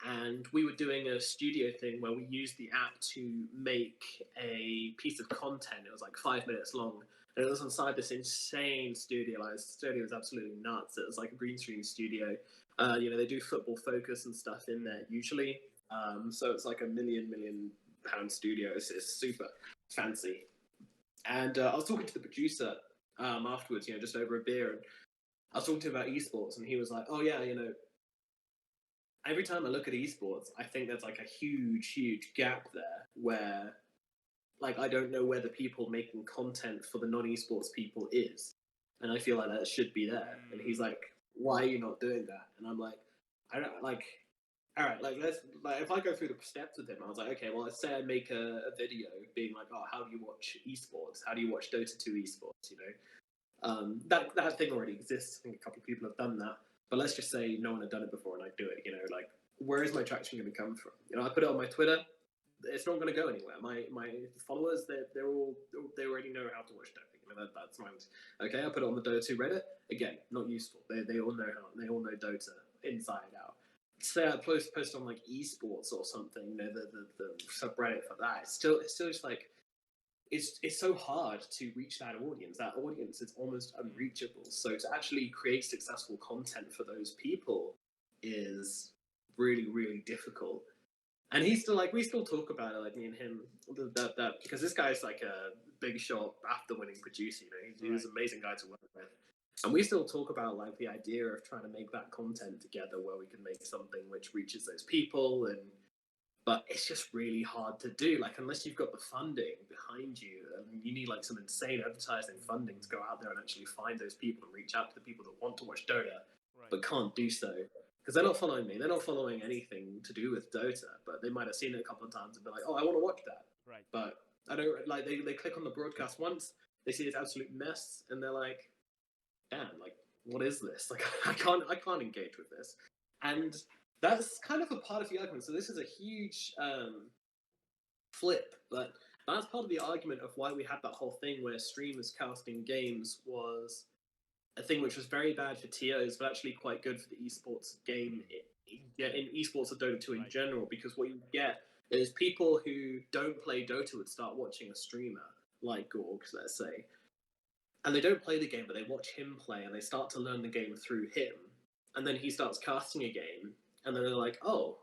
[SPEAKER 2] And we were doing a studio thing where we used the app to make a piece of content. It was 5 minutes long, and it was inside this insane studio. The studio was absolutely nuts. It was a green screen studio. They do football focus and stuff in there usually. So it's a million pound studio. It's super fancy. And I was talking to the producer afterwards, just over a beer, and I was talking to him about esports, and he was like, oh yeah, every time I look at esports, I think there's a huge gap there where I don't know where the people making content for the non-esports people is, and I feel like that should be there. And he's like, why are you not doing that? And I'm like, I don't all right, let's if I go through the steps with him, I was like, okay, well, let's say I make a video being oh, how do you watch esports? How do you watch Dota 2 esports? That thing already exists. I think a couple of people have done that. but let's just say no one had done it before and I do it. Like, where is my traction going to come from? I put it on my Twitter. It's not going to go anywhere. My followers, they already know how to watch Dota. That's my okay. I put it on the Dota 2 Reddit. Again, not useful. They all know Dota inside out. Say I post on like Esports or something. The subreddit for that. It's still just like it's so hard to reach that audience. That audience is almost unreachable. So to actually create successful content for those people is really, really difficult. And he's still like, we still talk about it, like me and him, that because this guy's like a big shot after winning producer. He's an amazing guy to work with. And we still talk about like the idea of trying to make that content together where we can make something which reaches those people. But it's just really hard to do. Like, unless you've got the funding behind you, you need like some insane advertising funding to go out there and actually find those people and reach out to the people that want to watch Dota, but can't do so. Because they're not following me. They're not following anything to do with Dota, but they might have seen it a couple of times and be like, oh, I want to watch that.
[SPEAKER 1] Right.
[SPEAKER 2] But I don't, like, they click on the broadcast once, they see this absolute mess, and they're like, damn, like, what is this? Like, I can't engage with this. And that's kind of a part of the argument. So this is a huge flip, but that's part of the argument of why we had that whole thing where streamers casting games was a thing which was very bad for TOs, but actually quite good for the esports game, in esports of Dota 2 in general, because what you get is people who don't play Dota would start watching a streamer, like Gorgs, let's say, and they don't play the game, but they watch him play, and they start to learn the game through him, and then he starts casting a game, and then they're like, oh,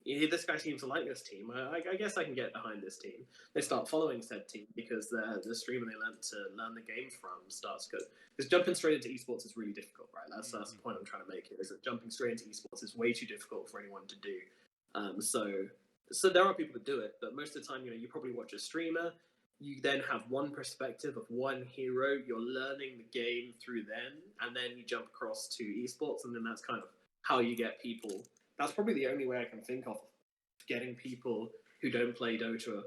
[SPEAKER 2] this guy seems to like this team. I guess I can get behind this team. They start following said team because the streamer they learn the game from starts good. Because jumping straight into esports is really difficult, right? That's the point I'm trying to make here, is that jumping straight into esports is way too difficult for anyone to do. So there are people that do it, but most of the time, you probably watch a streamer. You then have one perspective of one hero. You're learning the game through them, and then you jump across to esports, and then that's kind of how you get people. That's probably the only way I can think of getting people who don't play Dota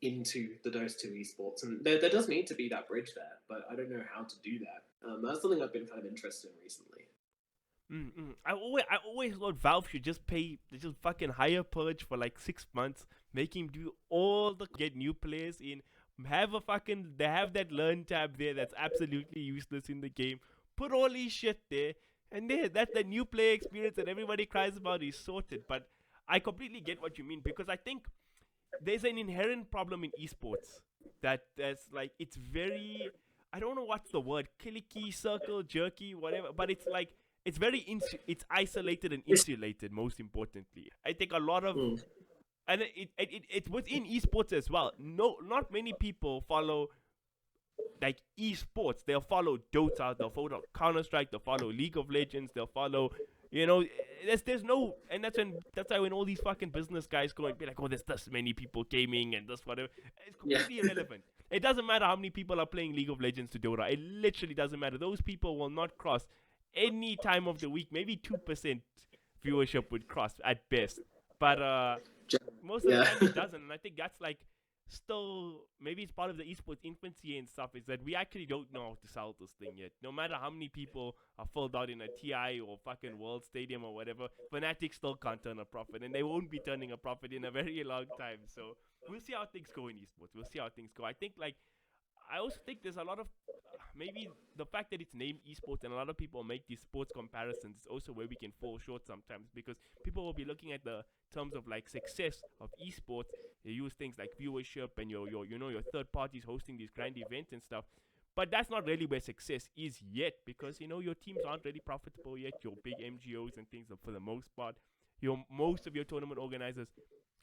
[SPEAKER 2] into the Dota 2 esports. And there does need to be that bridge there, but I don't know how to do that. That's something I've been kind of interested in recently.
[SPEAKER 1] I always thought Valve should just fucking hire Purge for like 6 months, make him do all the get new players in, they have that learn tab there that's absolutely useless in the game, put all his shit there, and that's the new player experience that everybody cries about is sorted. But I completely get what you mean, because I think there's an inherent problem in esports that there's like, it's very, I don't know what's the word, clicky, circle, jerky, whatever, but it's like, it's very it's isolated and insulated. Most importantly, I think a lot of and it's within esports as well. Not many people follow like esports. They'll follow Dota, they'll follow Counter-Strike, they'll follow League of Legends, they'll follow, there's no, and that's why when all these fucking business guys go and be like, oh, there's this many people gaming and this whatever, it's completely irrelevant. It doesn't matter how many people are playing League of Legends to Dota. It literally doesn't matter. Those people will not cross any time of the week. Maybe 2% viewership would cross at best, but most of the time it doesn't. And I think that's like still, maybe it's part of the esports infancy and stuff, is that we actually don't know how to sell this thing yet. No matter how many people are filled out in a TI or fucking World Stadium or whatever, Fnatic still can't turn a profit, and they won't be turning a profit in a very long time. So we'll see how things go in esports. We'll see how things go. I also think there's a lot of, maybe the fact that it's named esports and a lot of people make these sports comparisons is also where we can fall short sometimes, because people will be looking at the terms of like success of esports. They use things like viewership and your third parties hosting these grand events and stuff. But that's not really where success is yet, because your teams aren't really profitable yet. Your big MGOs and things, for the most part, most of your tournament organizers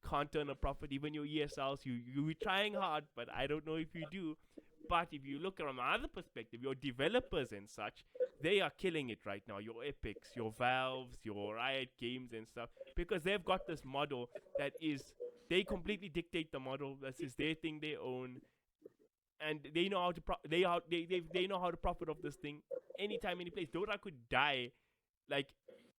[SPEAKER 1] can't turn a profit. Even your ESLs, you're trying hard, but I don't know if you do. But if you look from another perspective, your developers and such, they are killing it right now. Your Epics, your Valves, your Riot Games and stuff, because they've got this model that is, they completely dictate the model. This is their thing, they own, and they know how to they know how to profit off this thing anytime, any place. Dota could die like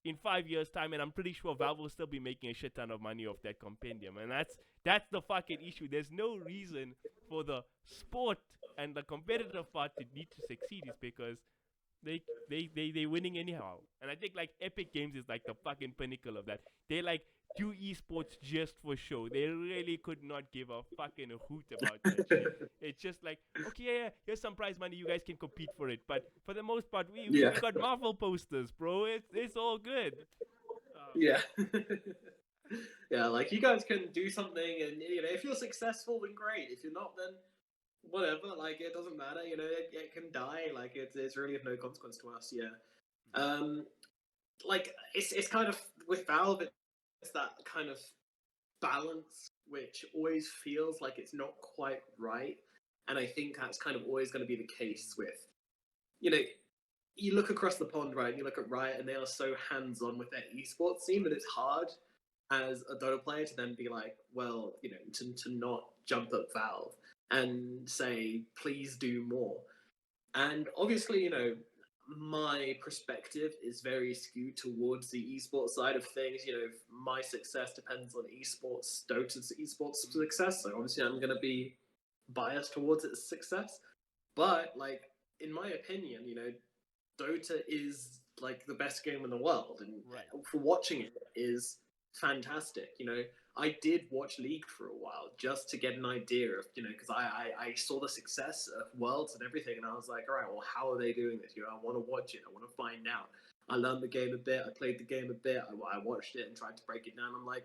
[SPEAKER 1] in 5 years' time, and I'm pretty sure Valve will still be making a shit ton of money off that compendium, and that's the fucking issue. There's no reason for the sport and the competitive part to need to succeed, is because They winning anyhow. And I think like Epic Games is like the fucking pinnacle of that. They like do esports just for show. They really could not give a fucking hoot about that shit. It's just like, okay, yeah, here's some prize money, you guys can compete for it. But for the most part, we got Marvel posters, bro. It's all good.
[SPEAKER 2] Yeah. Yeah, like you guys can do something, and if you're successful, then great. If you're not, then whatever. Like it doesn't matter. It can die. Like it's really of no consequence to us. Yeah. Like it's kind of with Valve, it's that kind of balance which always feels like it's not quite right, and I think that's kind of always going to be the case with, you look across the pond, right, and you look at Riot, and they are so hands-on with their esports scene that it's hard as a Dota player to then be like, well, to not jump at Valve and say, please do more. And obviously, my perspective is very skewed towards the esports side of things. My success depends on esports, Dota's esports success. So obviously, I'm going to be biased towards its success. But like, in my opinion, Dota is like the best game in the world, and for watching it is fantastic. I did watch League for a while just to get an idea of, because I saw the success of Worlds and everything, and I was like, all right, well, how are they doing this? I want to watch it. I want to find out. I learned the game a bit. I played the game a bit. I watched it and tried to break it down. I'm like,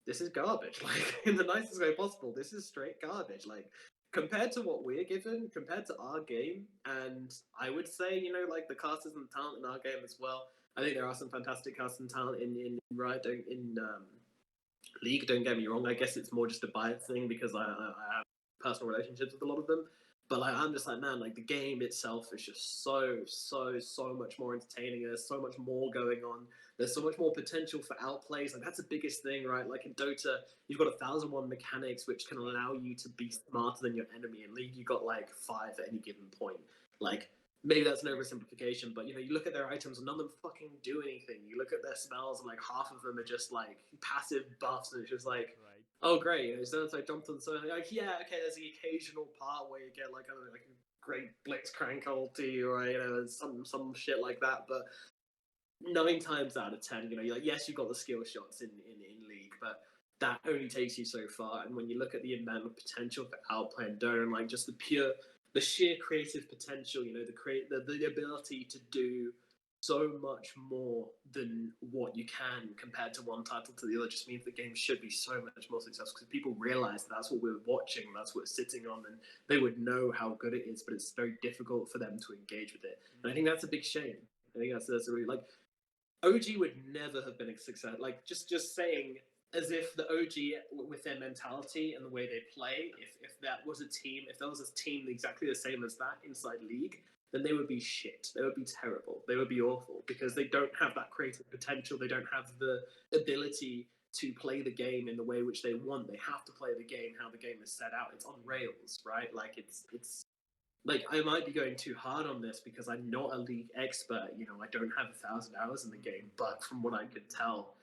[SPEAKER 2] this is garbage. Like, in the nicest way possible, this is straight garbage. Like, compared to what we're given, compared to our game, and I would say, like the casters and the talent in our game as well. I think there are some fantastic casters and talent in Riot, in League. Don't get me wrong. I guess it's more just a bias thing because I have personal relationships with a lot of them. But like, I'm just like, man, like the game itself is just so much more entertaining. There's so much more going on. There's so much more potential for outplays. Like that's the biggest thing, right? Like in Dota, you've got 1,001 mechanics which can allow you to be smarter than your enemy. In League, you got like 5 at any given point. Like maybe that's an oversimplification, but you look at their items and none of them fucking do anything. You look at their spells and like half of them are just like passive buffs, and it's just like, oh great, so I jumped on something like, yeah, okay, there's the occasional part where you get like, I don't know, like a great Blitzcrank ulti or some shit like that, but 9 times out of 10, you're like, yes, you've got the skill shots in League, but that only takes you so far. And when you look at the amount of potential for outplay and Dota, and like just the sheer creative potential, the ability to do so much more than what you can compared to one title to the other, just means the game should be so much more successful because people realize that that's what we're watching, that's what we're sitting on, and they would know how good it is, but it's very difficult for them to engage with it. And I think that's a big shame. I think that's a really, like, OG would never have been a success. Like, just saying, as if the OG, with their mentality and the way they play, if that was a team, if there was a team exactly the same as that inside League, then they would be shit. They would be terrible. They would be awful because they don't have that creative potential. They don't have the ability to play the game in the way which they want. They have to play the game how the game is set out. It's on rails, right? Like it's like, I might be going too hard on this because I'm not a League expert. I don't have 1,000 hours in the game, but from what I could tell,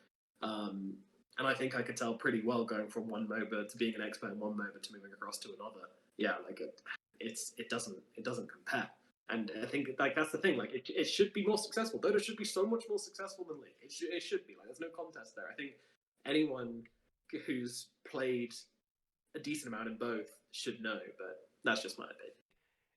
[SPEAKER 2] and I think I could tell pretty well going from one MOBA to being an expert in one MOBA to moving across to another. Yeah, like it doesn't compare. And I think like that's the thing. Like it should be more successful. Dota should be so much more successful than League. It should be. Like there's no contest there. I think anyone who's played a decent amount in both should know. But that's just my opinion.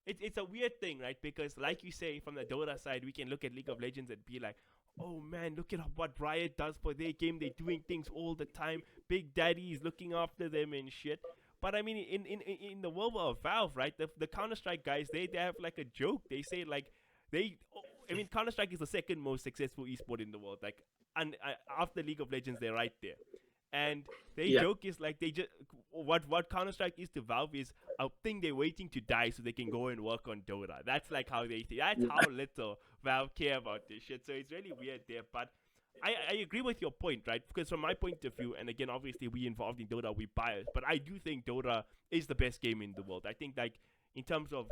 [SPEAKER 1] It's a weird thing, right? Because like you say, from the Dota side, we can look at League of Legends and be like, oh man, look at what Riot does for their game. They're doing things all the time. Big Daddy is looking after them and shit. But I mean, in the world of Valve, right? The Counter-Strike guys, they have like a joke. They say like Counter-Strike is the second most successful esport in the world. Like, and after League of Legends, they're right there. And their joke is like, they just what Counter-Strike is to Valve is a thing they're waiting to die so they can go and work on Dota. That's like how they think. That's how little Valve care about this shit. So it's really weird there. But I agree with your point, right? Because from my point of view, and again, obviously we involved in Dota, we biased, but I do think Dota is the best game in the world. I think like in terms of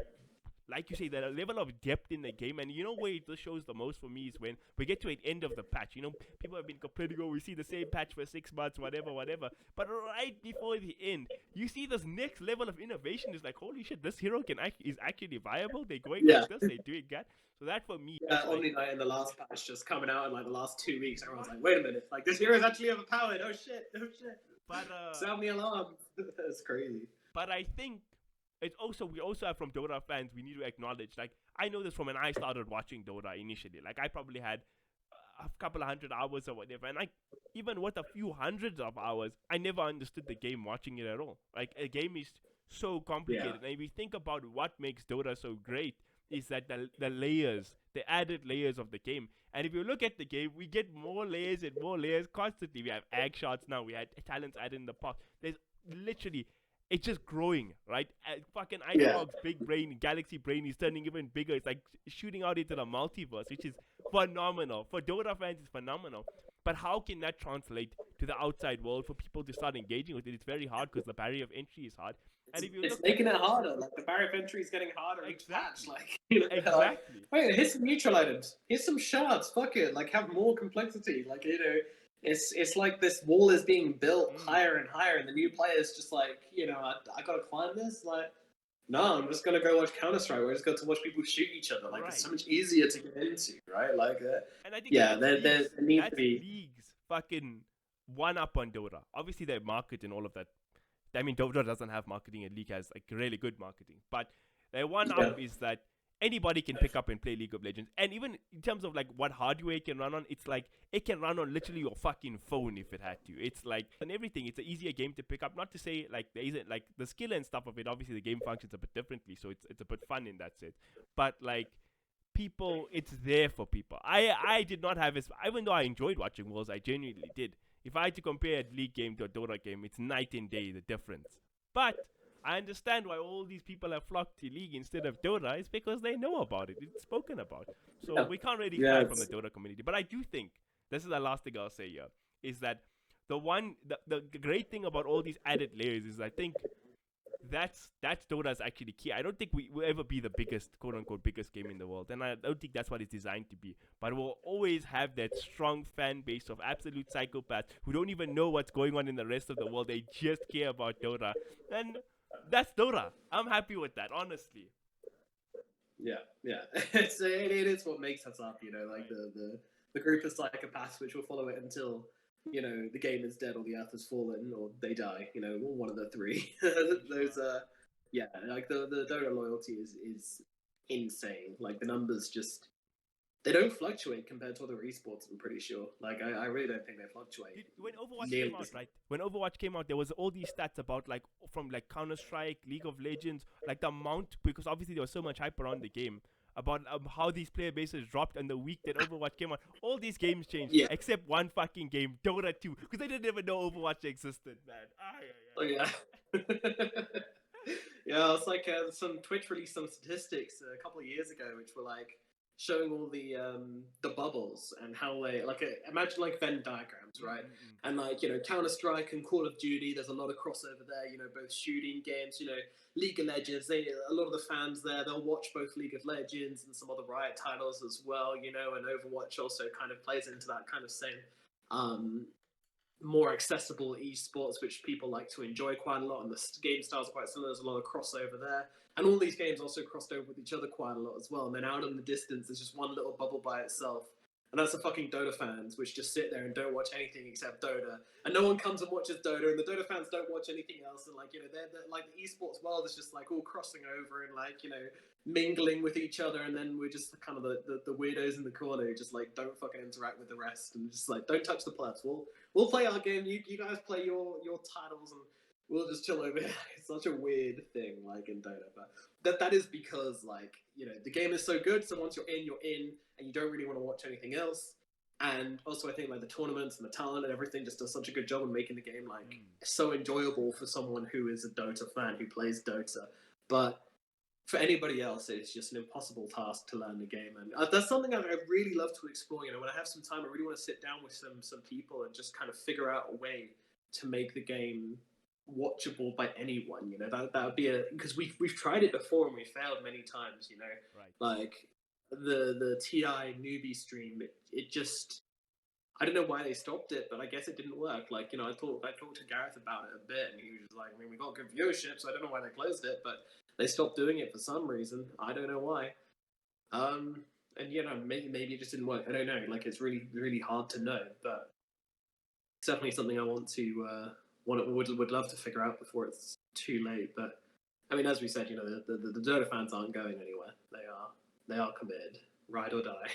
[SPEAKER 1] like you say, the level of depth in the game. And you know where this shows the most for me is when we get to the end of the patch. You know, people have been complaining, oh, we see the same patch for 6 months, whatever, whatever. But right before the end, you see this next level of innovation. Is like, holy shit, this hero is actually viable. They're going like this, they're doing that. So that for me,
[SPEAKER 2] yeah, Omni Knight in the last patch just coming out in like the last 2 weeks. Everyone's like, wait a minute, like this hero is actually overpowered. Oh shit, oh shit.
[SPEAKER 1] But
[SPEAKER 2] sound the alarm. That's crazy.
[SPEAKER 1] But I think we also have from Dota fans, we need to acknowledge, like, I know this from when I started watching Dota initially. Like, I probably had a couple of 100 hours or whatever, and even with a few hundreds of hours, I never understood the game watching it at all. Like, a game is so complicated, and if you think about what makes Dota so great, is that the layers, the added layers of the game. And if you look at the game, we get more layers and more layers constantly. We have egg shots now, we had talents added in the past. There's literally, it's just growing, right? Fucking Icebog's big brain, Galaxy brain is turning even bigger. It's like shooting out into the multiverse, which is phenomenal. For Dota fans, it's phenomenal. But how can that translate to the outside world for people to start engaging with it? It's very hard because the barrier of entry is hard. And if you
[SPEAKER 2] it's making it harder. Like the barrier of entry is getting harder each patch. Like, you know,
[SPEAKER 1] exactly.
[SPEAKER 2] Like, wait, here's some neutral items. Here's some shards. Fuck it. Like, have more complexity. Like, you know, it's like this wall is being built higher and higher, and the new players just like, you know, I gotta climb this. Like, no, I'm just gonna go watch Counter-Strike. We're just going to watch people shoot each other. Like, it's so much easier to get into, right? Like,
[SPEAKER 1] and I think
[SPEAKER 2] there needs to be
[SPEAKER 1] leagues fucking one up on Dota. Obviously, their market and all of that. I mean, Dota doesn't have marketing, and League has like really good marketing. But their one up is that anybody can pick up and play League of Legends. And even in terms of like what hardware it can run on, it's like it can run on literally your fucking phone if it had to. It's like, and everything, it's an easier game to pick up. Not to say like there isn't like the skill and stuff of it. Obviously, the game functions a bit differently, so it's a bit fun in that sense. But like, people, it's there for people. I did not have as, even though I enjoyed watching Worlds, I genuinely did. If I had to compare a League game to a Dota game, it's night and day, the difference. But I understand why all these people have flocked to League instead of Dota. It's because they know about it. It's spoken about. So we can't really cry from the Dota community. But I do think, this is the last thing I'll say here, is that the great thing about all these added layers is I think that's Dota's actually key. I don't think we will ever be the biggest, quote unquote, biggest game in the world, and I don't think that's what it's designed to be. But we'll always have that strong fan base of absolute psychopaths who don't even know what's going on in the rest of the world. They just care about Dota, and that's Dota. I'm happy with that, honestly.
[SPEAKER 2] Yeah. It is what makes us up, you know, like the group of psychopaths which will follow it until, you know, the game is dead or the earth has fallen or they die, you know, one of the three. Those like the Dota loyalty is insane. Like the numbers just, they don't fluctuate compared to other esports, I'm pretty sure. Like I really don't think they fluctuate.
[SPEAKER 1] When Overwatch came out, right? When Overwatch came out, there was all these stats about like from like Counter-Strike, League of Legends, like the amount, because obviously there was so much hype around the game, about how these player bases dropped in the week that Overwatch came out. All these games changed, except one fucking game, Dota 2, because they didn't even know Overwatch existed, man.
[SPEAKER 2] Oh yeah. Yeah, it's like some Twitch released some statistics a couple of years ago, which were like showing all the bubbles and how they like imagine like Venn diagrams, right? And like, you know, Counter-Strike and Call of Duty, there's a lot of crossover there. You know, both shooting games. You know, League of Legends, a lot of the fans there, they'll watch both League of Legends and some other Riot titles as well. You know, and Overwatch also kind of plays into that kind of same more accessible esports, which people like to enjoy quite a lot, and the game styles are quite similar. There's a lot of crossover there, and all these games also crossed over with each other quite a lot as well. And then out in the distance, there's just one little bubble by itself, and that's the fucking Dota fans, which just sit there and don't watch anything except Dota, and no one comes and watches Dota, and the Dota fans don't watch anything else, and like, you know, they're like the esports world is just like all crossing over and like, you know, mingling with each other, and then we're just kind of the weirdos in the corner who just like don't fucking interact with the rest, and just like don't touch the plebs. We'll play our game. You guys play your titles, and we'll just chill over here. It's such a weird thing, like in Dota, but that is because, like, you know, the game is so good. So once you're in, and you don't really want to watch anything else. And also, I think like the tournaments and the talent and everything just does such a good job of making the game like so enjoyable for someone who is a Dota fan who plays Dota. But for anybody else, it's just an impossible task to learn the game, and that's something I really love to explore. You know, when I have some time, I really want to sit down with some people and just kind of figure out a way to make the game watchable by anyone. You know, that would be because we've tried it before and we failed many times. You know,
[SPEAKER 1] Right.
[SPEAKER 2] like the TI newbie stream, it just, I don't know why they stopped it, but I guess it didn't work. Like, you know, I talked to Gareth about it a bit, and he was like, I mean, we got good viewership, so I don't know why they closed it, but they stopped doing it for some reason. I don't know why. And you know, maybe it just didn't work. I don't know. Like, it's really, really hard to know, but it's definitely something I would love to figure out before it's too late. But I mean, as we said, you know, the Dota fans aren't going anywhere. They are committed, ride or die.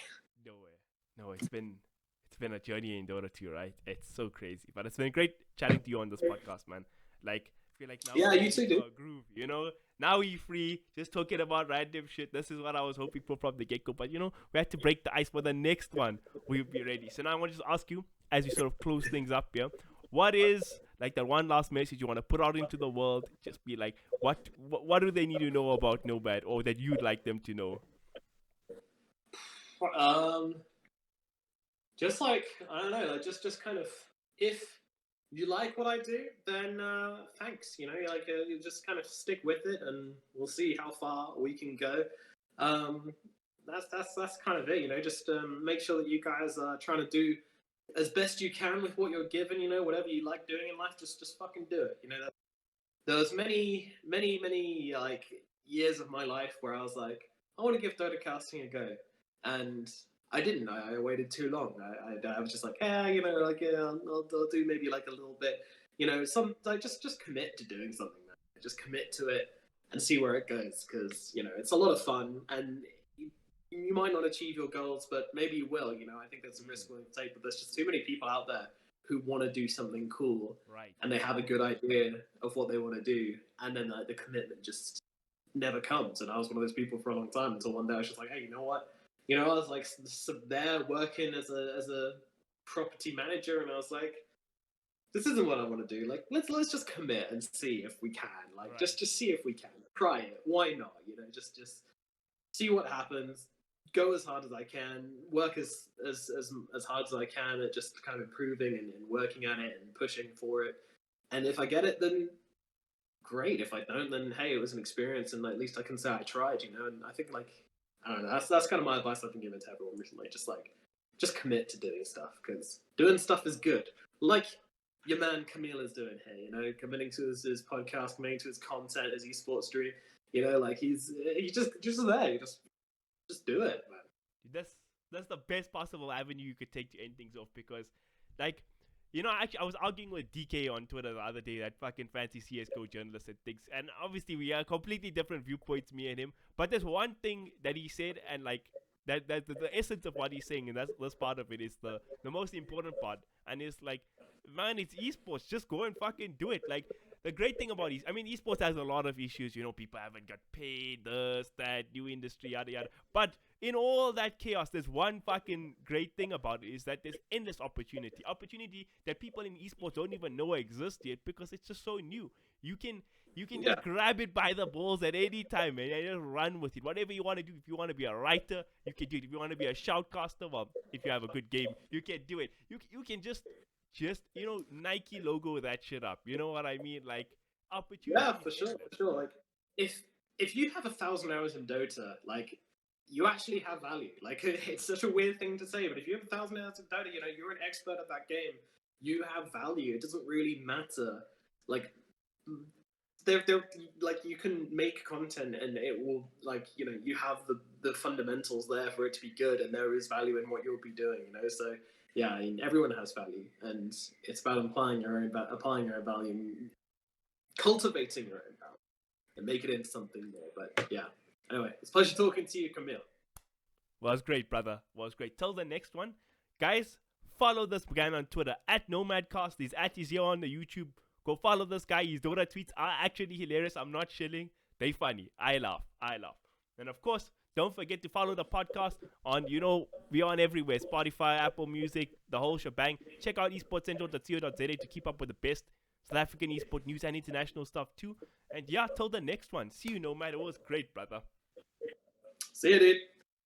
[SPEAKER 1] No way. No, it's been a journey in Dota 2, right? It's so crazy, but it's been great chatting to you on this podcast, man. Like, I feel like now
[SPEAKER 2] Yeah,
[SPEAKER 1] we're
[SPEAKER 2] you too,
[SPEAKER 1] into
[SPEAKER 2] dude.
[SPEAKER 1] a groove, you know. Now we free, just talking about random shit. This is what I was hoping for from the get go, but you know, we had to break the ice for the next one. We'll be ready. So now I want to just ask you, as we sort of close things up here, what is like the one last message you want to put out into the world? Just be like, what do they need to know about Nomad, or that you'd like them to know?
[SPEAKER 2] Just like, I don't know, like just kind of, if you like what I do, then thanks. You know, like you just kind of stick with it, and we'll see how far we can go. That's kind of it. You know, just make sure that you guys are trying to do as best you can with what you're given. You know, whatever you like doing in life, just fucking do it. You know, there was many like years of my life where I was like, I want to give Dota casting a go, and I didn't. I waited too long. I was just like, yeah, you know, like yeah, I'll do maybe like a little bit. You know, some like just commit to doing something, man. Just commit to it and see where it goes, because you know it's a lot of fun, and you might not achieve your goals, but maybe you will. You know, I think there's some risk willing to take, but there's just too many people out there who want to do something cool,
[SPEAKER 1] Right.
[SPEAKER 2] and they have a good idea of what they want to do, and then the commitment just never comes. And I was one of those people for a long time until one day I was just like, hey, you know what? You know, I was like there working as a property manager, and I was like, this isn't what I want to do. Like, let's just commit and see if we can. Like,
[SPEAKER 1] Right.
[SPEAKER 2] just see if we can. Try it. Why not? You know, just see what happens. Go as hard as I can. Work as hard as I can at just kind of improving and working at it and pushing for it. And if I get it, then great. If I don't, then hey, it was an experience, and at least I can say I tried. You know, and I think like, I don't know. That's kind of my advice I've been giving to everyone recently. Just commit to doing stuff, because doing stuff is good. Like your man Camille is doing here. You know, committing to his podcast, committing to his content, his esports stream. You know, like he's just there. Just do it, man.
[SPEAKER 1] That's the best possible avenue you could take to end things off, because, like, you know, actually, I was arguing with DK on Twitter the other day, that fucking fancy CSGO journalist and things, and obviously we are completely different viewpoints, me and him, but there's one thing that he said, and like, that the essence of what he's saying, and that's part of it, is the most important part, and it's like, man, it's esports, just go and fucking do it. Like, the great thing about esports has a lot of issues, you know, people haven't got paid, this, that, new industry, yada yada, but in all that chaos, there's one fucking great thing about it, is that there's endless opportunity that people in esports don't even know exists yet, because it's just so new. You can just grab it by the balls at any time, and just run with it. Whatever you want to do. If you want to be a writer, you can do it. If you want to be a shoutcaster, well, if you have a good game, you can do it. You can just you know, Nike logo that shit up. You know what I mean? Like, opportunity.
[SPEAKER 2] Yeah, for sure. Like, if you have 1,000 hours in Dota, like, you actually have value. Like, it's such a weird thing to say, but if you have 1,000 hours in Dota, you know, you're an expert at that game. You have value. It doesn't really matter. Like, they're like, you can make content, and it will, like, you know, you have the fundamentals there for it to be good, and there is value in what you'll be doing. You know, so. Yeah, I mean, everyone has value, and it's about applying your own value, and cultivating your own value, and make it into something more. But yeah, anyway, it's a pleasure talking to you, Camille.
[SPEAKER 1] Was great, brother. Was great. Till the next one, guys. Follow this guy on Twitter at NomadCasts. He's here on the YouTube. Go follow this guy. His Dota tweets are actually hilarious. I'm not shilling. They funny. I laugh. And of course, don't forget to follow the podcast on, you know, we're on everywhere. Spotify, Apple Music, the whole shebang. Check out esportscentral.co.za to keep up with the best South African esport news and international stuff too. And yeah, till the next one. See you, Nomad. It was great, brother.
[SPEAKER 2] See you, dude.